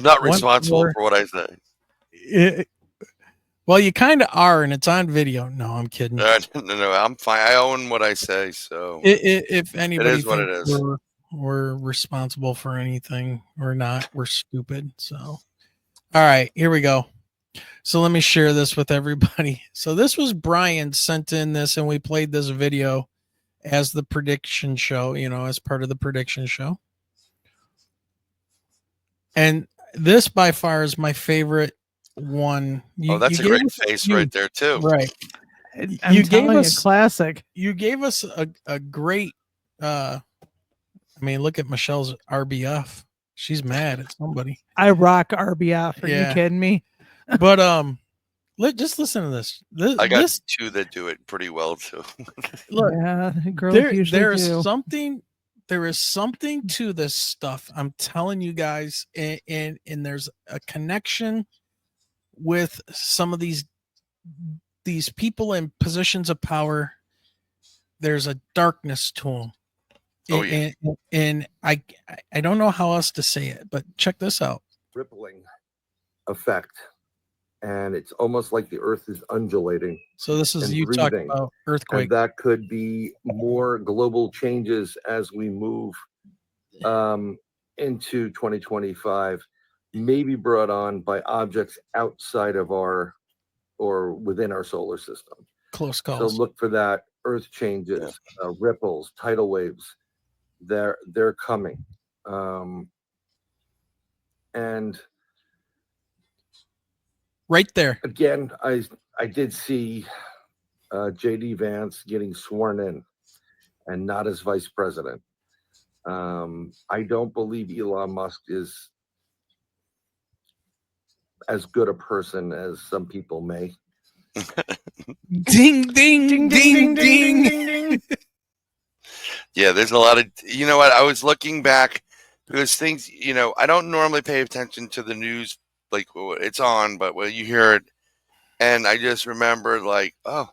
not One responsible more. for what I say. Well, you kind of are, and it's on video. No, I'm kidding. No, I'm fine. I own what I say, so If anybody is what thinks it is. we're responsible for anything or not, we're stupid. So, all right, here we go. So let me share this with everybody. So this was Brian sent in this, and we played this video as the prediction show, as part of the prediction show. And this by far is my favorite one. That's a great face right there too. Right. I'm telling you, classic. You gave us a great I mean, look at Michelle's RBF. She's mad at somebody. I rock RBF. Are you kidding me? But just listen to this. I got two that do it pretty well too. Look, yeah, girls usually there do. There is something to this stuff. I'm telling you guys, and there's a connection with some of these people in positions of power. There's a darkness to them. Oh yeah. And I don't know how else to say it, but check this out. Rippling effect, and it's almost like the earth is undulating. So this is you talking about earthquake. And that could be more global changes as we move into 2025, maybe brought on by objects outside of our or within our solar system. Close calls. So look for that. Earth changes, ripples, tidal waves. They're coming, and right there again, I did see JD Vance getting sworn in, and not as vice president. I don't believe Elon Musk is as good a person as some people may. Ding, ding, ding, ding, ding, ding. Yeah, there's a lot of, you know what, I was looking back because things, I don't normally pay attention to the news, like it's on, but when you hear it, and I just remembered like, oh,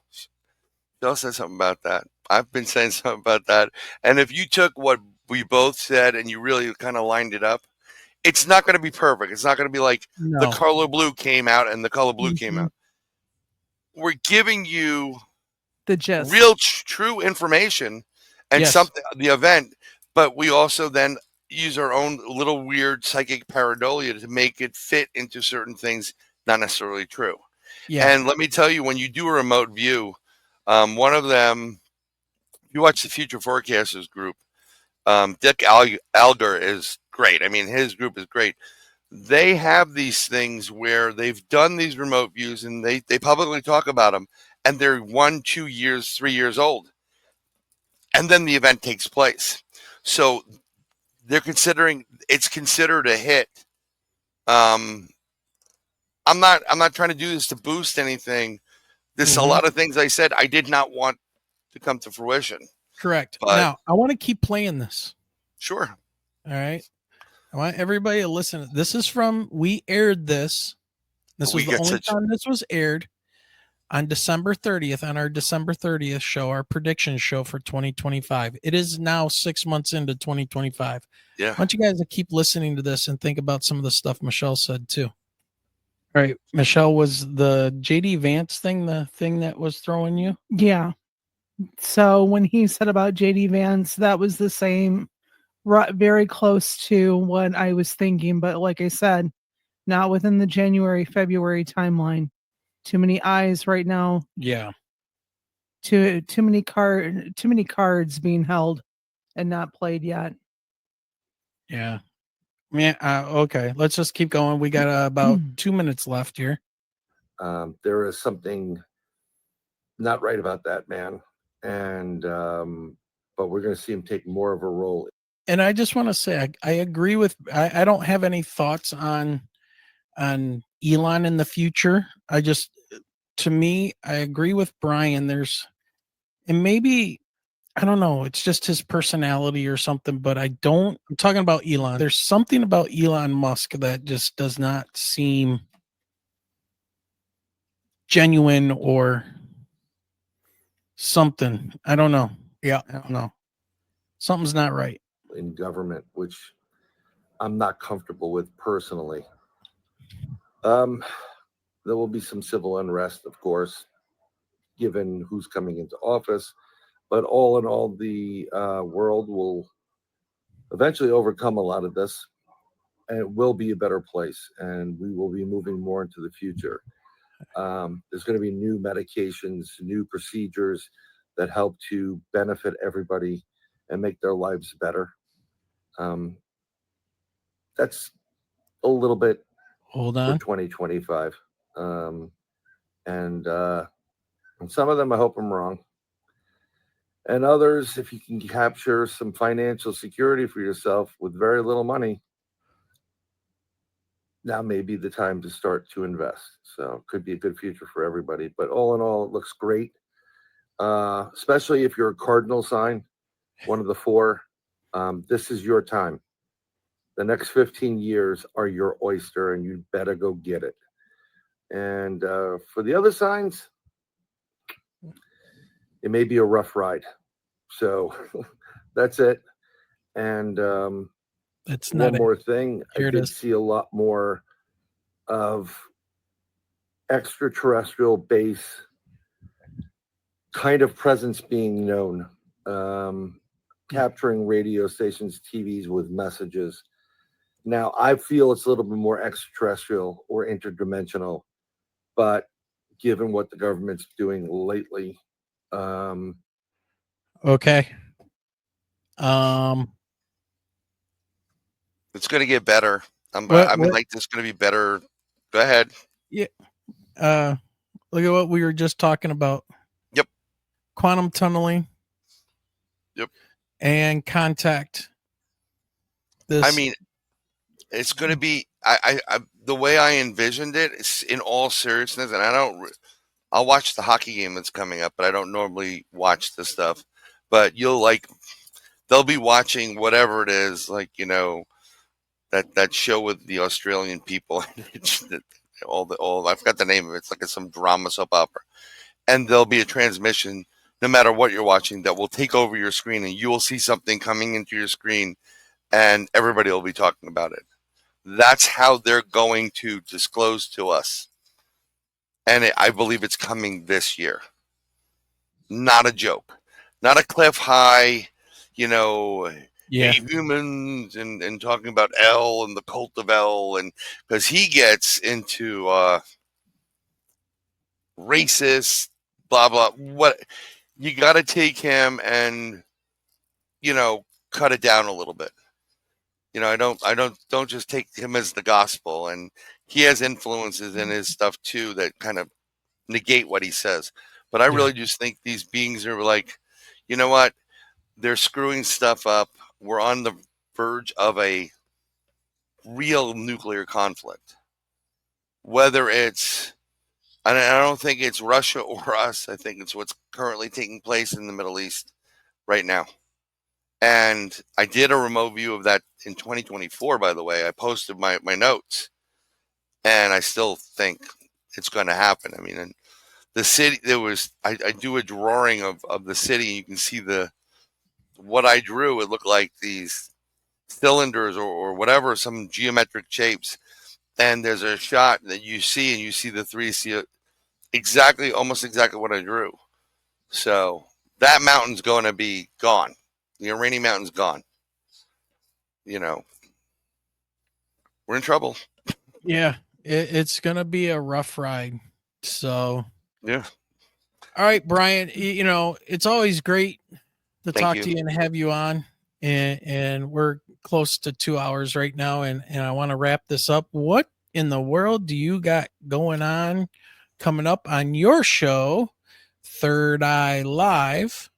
Bill said something about that. I've been saying something about that. And if you took what we both said and you really kind of lined it up, it's not going to be perfect. It's not going to be like the color blue came out and the color blue came out. We're giving you the gist, real true information and something, the event, but we also then use our own little weird psychic pareidolia to make it fit into certain things not necessarily true. And let me tell you, when you do a remote view, one of them, if you watch the Future Forecasters group, Dick Alger is great. I mean, his group is great. They have these things where they've done these remote views and they publicly talk about them, and they're 1, 2 years, 3 years old. And then the event takes place. So they're it's considered a hit. I'm not trying to do this to boost anything. There's a lot of things I said I did not want to come to fruition. Correct. But now I want to keep playing this. Sure. All right. I want everybody to listen. This is we aired this This We was the get only such- time this was aired on December 30th, on our December 30th show, our prediction show for 2025. It is now 6 months into 2025. Yeah. Why don't you guys keep listening to this and think about some of the stuff Michelle said too? All right, Michelle, was the JD Vance thing the thing that was throwing you? Yeah. So when he said about JD Vance, that was the same, very close to what I was thinking. But like I said, not within the January, February timeline. Too many eyes right now. Yeah. Too many cards being held and not played yet. Yeah. Yeah. Okay. Let's just keep going. We got about 2 minutes left here. There is something not right about that man, and but we're going to see him take more of a role. And I just want to say, I agree with, I don't have any thoughts on Elon in the future. To me, I agree with Brian. And maybe, I don't know, it's just his personality or something, but I'm talking about Elon. There's something about Elon Musk that just does not seem genuine or something. I don't know. Yeah, I don't know. Something's not right. In government, which I'm not comfortable with personally. There will be some civil unrest, of course, given who's coming into office. But all in all, the world will eventually overcome a lot of this, and it will be a better place, and we will be moving more into the future. There's going to be new medications, new procedures that help to benefit everybody and make their lives better. That's a little bit Hold for on. 2025. And some of them, I hope I'm wrong. And others, if you can capture some financial security for yourself with very little money, now may be the time to start to invest. So it could be a good future for everybody. But all in all, it looks great, especially if you're a cardinal sign, one of the four. This is your time. The next 15 years are your oyster, and you better go get it. And for the other signs, it may be a rough ride. So that's it. And It's not one more thing, Here I it did is. see a lot more of extraterrestrial base kind of presence being known, capturing radio stations, TVs with messages. Now, I feel it's a little bit more extraterrestrial or interdimensional, but given what the government's doing lately, okay. It's going to get better. What- It's going to be better. Go ahead. Look at what we were just talking about. Yep. Quantum tunneling. Yep. And contact. I mean, it's going to be, I the way I envisioned it, is in all seriousness, and I'll watch the hockey game that's coming up, but I don't normally watch this stuff. But they'll be watching whatever it is, like, that show with the Australian people. I've got the name of it. It's like some drama soap opera. And there'll be a transmission, no matter what you're watching, that will take over your screen, and you will see something coming into your screen, and everybody will be talking about it. That's how they're going to disclose to us. And I believe it's coming this year. Not a joke. Not a cliff high, yeah. hey, humans, and talking about L and the cult of L, and because he gets into racist, blah blah. What you got to take him and cut it down a little bit. I don't just take him as the gospel, and he has influences in his stuff too that kind of negate what he says. But I really just think these beings are like, you know what? They're screwing stuff up. We're on the verge of a real nuclear conflict. Whether it's, I don't think it's Russia or us. I think it's what's currently taking place in the Middle East right now. And I did a remote view of that in 2024, by the way. I posted my notes. and I still think it's going to happen. I mean, and the city, I do a drawing of the city. You can see what I drew. It looked like these cylinders or whatever, some geometric shapes. And there's a shot that you see, and you see the three, almost exactly what I drew. So that mountain's going to be gone. The Iranian mountain's gone. We're in trouble. Yeah, it's gonna be a rough ride. So Yeah. all right, Brian, it's always great to Thank talk you. to you and have you on. And we're close to 2 hours right now, and I want to wrap this up. What in the world do you got going on coming up on your show, Third Eye Live?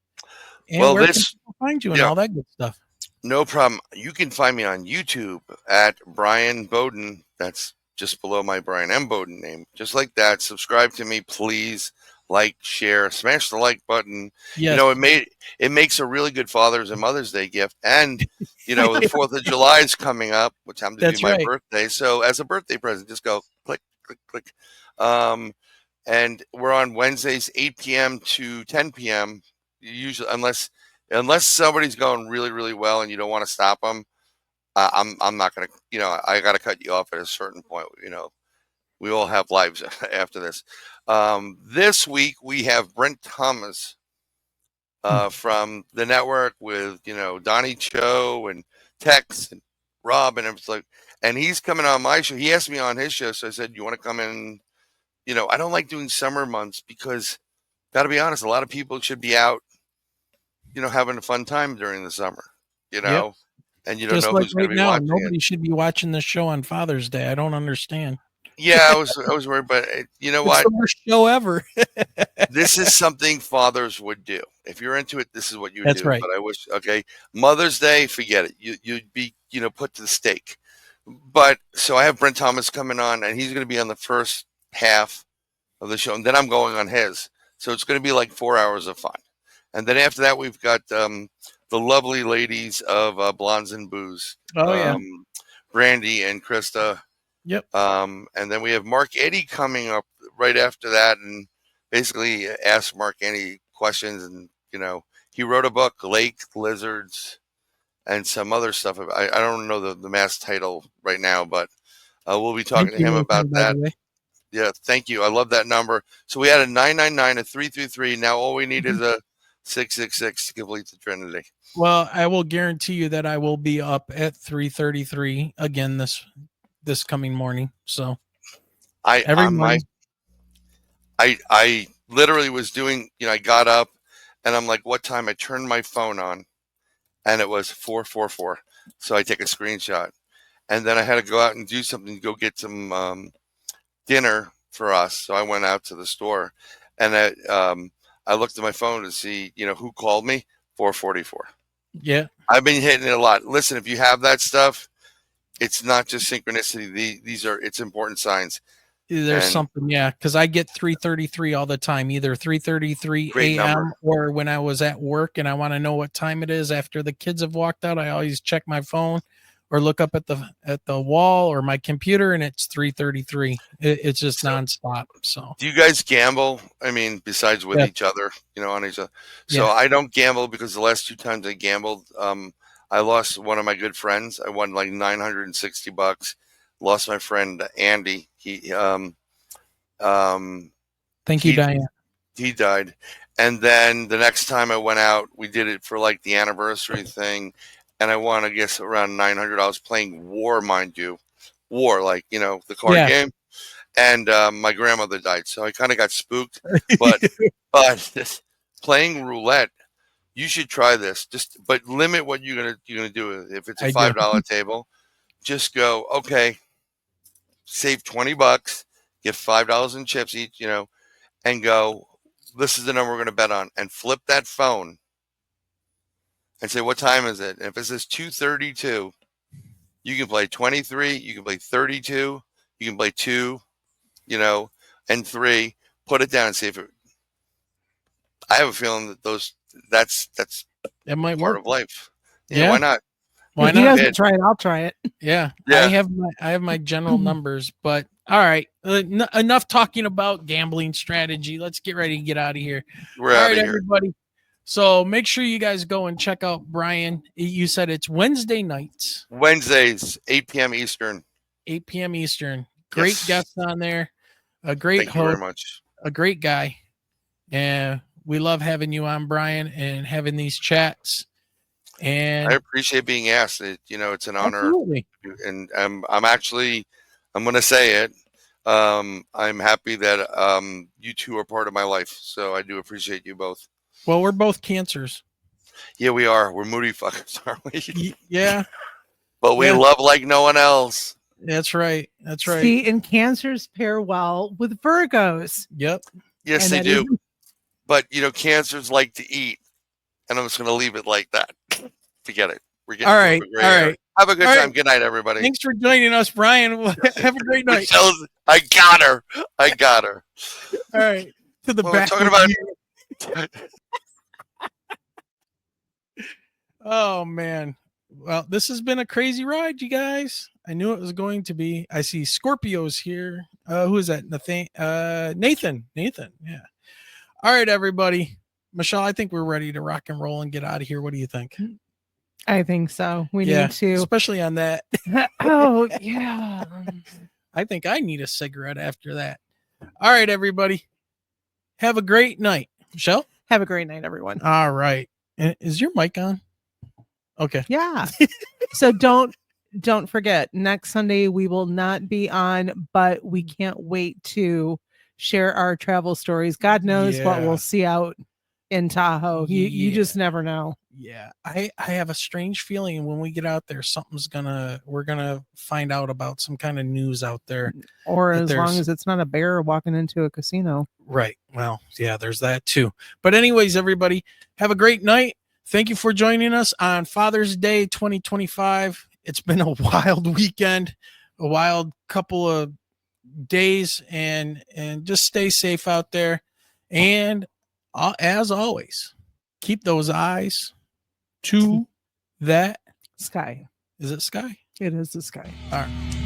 And Well, where can people find you and all that good stuff? No problem. You can find me on YouTube at Bryan Bowden. That's just below my Bryan M. Bowden name. Just like that. Subscribe to me, please. Like, share, smash the like button. Yes. It makes a really good Father's and Mother's Day gift. And the 4th of July is coming up, which happens to be my birthday. So as a birthday present, just go click, click, click. And we're on Wednesdays, 8 p.m. to 10 p.m. Usually, unless somebody's going really, really well and you don't want to stop them, I'm not going to, I got to cut you off at a certain point. We all have lives after this. This week we have Brent Thomas from the network with, Donnie Cho and Tex and Rob and everything. And he's coming on my show. He asked me on his show. So I said, you want to come in? I don't like doing summer months because, got to be honest, a lot of people should be out, having a fun time during the summer, Yep. and you don't Just know like who's going right to be now, watching nobody it. should be watching this show on Father's Day. I don't understand. Yeah, I was worried, but you know It's what? the worst show ever. This is something fathers would do. If you're into it, this is what you would That's do. right. But I wish, Mother's Day, forget it. You'd be, put to the stake. But so I have Brent Thomas coming on, and he's going to be on the first half of the show, and then I'm going on his. So it's going to be like 4 hours of fun. And then after that, we've got the lovely ladies of Blondes and Booze. Oh, yeah. Brandy and Krista. Yep. And then we have Mark Eddy coming up right after that, and basically ask Mark any questions. And, he wrote a book, Lake Lizards, and some other stuff. I don't know the mass title right now, but we'll be talking to him about that. Yeah, thank you. I love that number. So we had a 999, a 333. Now all we need is a 666 to complete the Trinity. Well, I will guarantee you that I will be up at 3:33 again this coming morning. So I literally was doing, I got up and I'm like, what time? I turned my phone on and it was 4:44. So I take a screenshot, and then I had to go out and do something, go get some dinner for us. So I went out to the store, and I looked at my phone to see, who called me. 4:44. Yeah. I've been hitting it a lot. Listen, if you have that stuff, it's not just synchronicity. It's important signs. There's something, yeah, because I get 3:33 all the time, either 3:33 a.m. or when I was at work and I want to know what time it is after the kids have walked out. I always check my phone or look up at the wall or my computer, and it's 3:33. It's just nonstop. So, do you guys gamble? I mean, besides with each other, on each other. So I don't gamble because the last 2 times I gambled, I lost one of my good friends. I won like $960. Lost my friend Andy. Thank you, Diane. He died. And then the next time I went out, we did it for like the anniversary thing, and I won, I guess, around $900 playing War, mind you. War, like, the card game. And my grandmother died, so I kind of got spooked. But playing roulette, you should try this. But limit what you're gonna do. If it's a $5 table, just go, okay, save $20, get $5 in chips each, and go, this is the number we're going to bet on, and flip that phone and say, what time is it? And if it says 2:32, you can play 23, you can play 32, you can play 2, and 3, put it down and see if it, I have a feeling that that's it might part work. of life. Yeah. Why not? If he doesn't try it, I'll try it. Yeah. I have my general numbers, but All right. Enough talking about gambling strategy. Let's get ready to get out of here. We're All out right, of here. everybody. So make sure you guys go and check out Brian. You said it's Wednesday nights, Wednesdays, 8 p.m. Eastern. 8 p.m. Eastern. Great Yes. guest on there. A great Thank you very host, much. a great guy. And we love having you on, Brian, and having these chats. And I appreciate being asked. It's an honor. absolutely. And I'm going to say it. I'm happy that you two are part of my life. So I do appreciate you both. Well, we're both cancers. Yeah, we are. We're moody fuckers, aren't we? Yeah. But we Yeah. love like no one else. That's right. That's right. See, and cancers pair well with Virgos. Yep. Yes, And they that do. is- But, cancers like to eat. And I'm just going to leave it like that. Forget it. We're getting All into a right. gray All area. right. Have a good All time. right. Good night, everybody. Thanks for joining us, Brian. Have a great night. Michelle's, I got her. All right. To the Well, we're back. talking about Oh man. Well, this has been a crazy ride, you guys. I knew it was going to be. I see Scorpios here. Who is that? Nathan. Yeah. All right, everybody. Michelle, I think we're ready to rock and roll and get out of here. What do you think? I think so. We Yeah, need to. especially on that. Oh, yeah. I think I need a cigarette after that. All right, everybody. Have a great night. Michelle? Have a great night, everyone. All right. Is your mic on? Okay. Yeah. So don't forget, next Sunday we will not be on, but we can't wait to share our travel stories. God knows what Yeah. we'll see out in Tahoe. You Yeah. just never know. Yeah. I have a strange feeling when we get out there, we're gonna find out about some kind of news out there. Or That as long there's- as it's not a bear walking into a casino. Right. Well, yeah, there's that too. But anyways, everybody, have a great night. Thank you for joining us on Father's Day 2025. It's been a wild weekend, a wild couple of days, and just stay safe out there. And as always, keep those eyes to that. Sky. Is it sky? It is the sky. All right.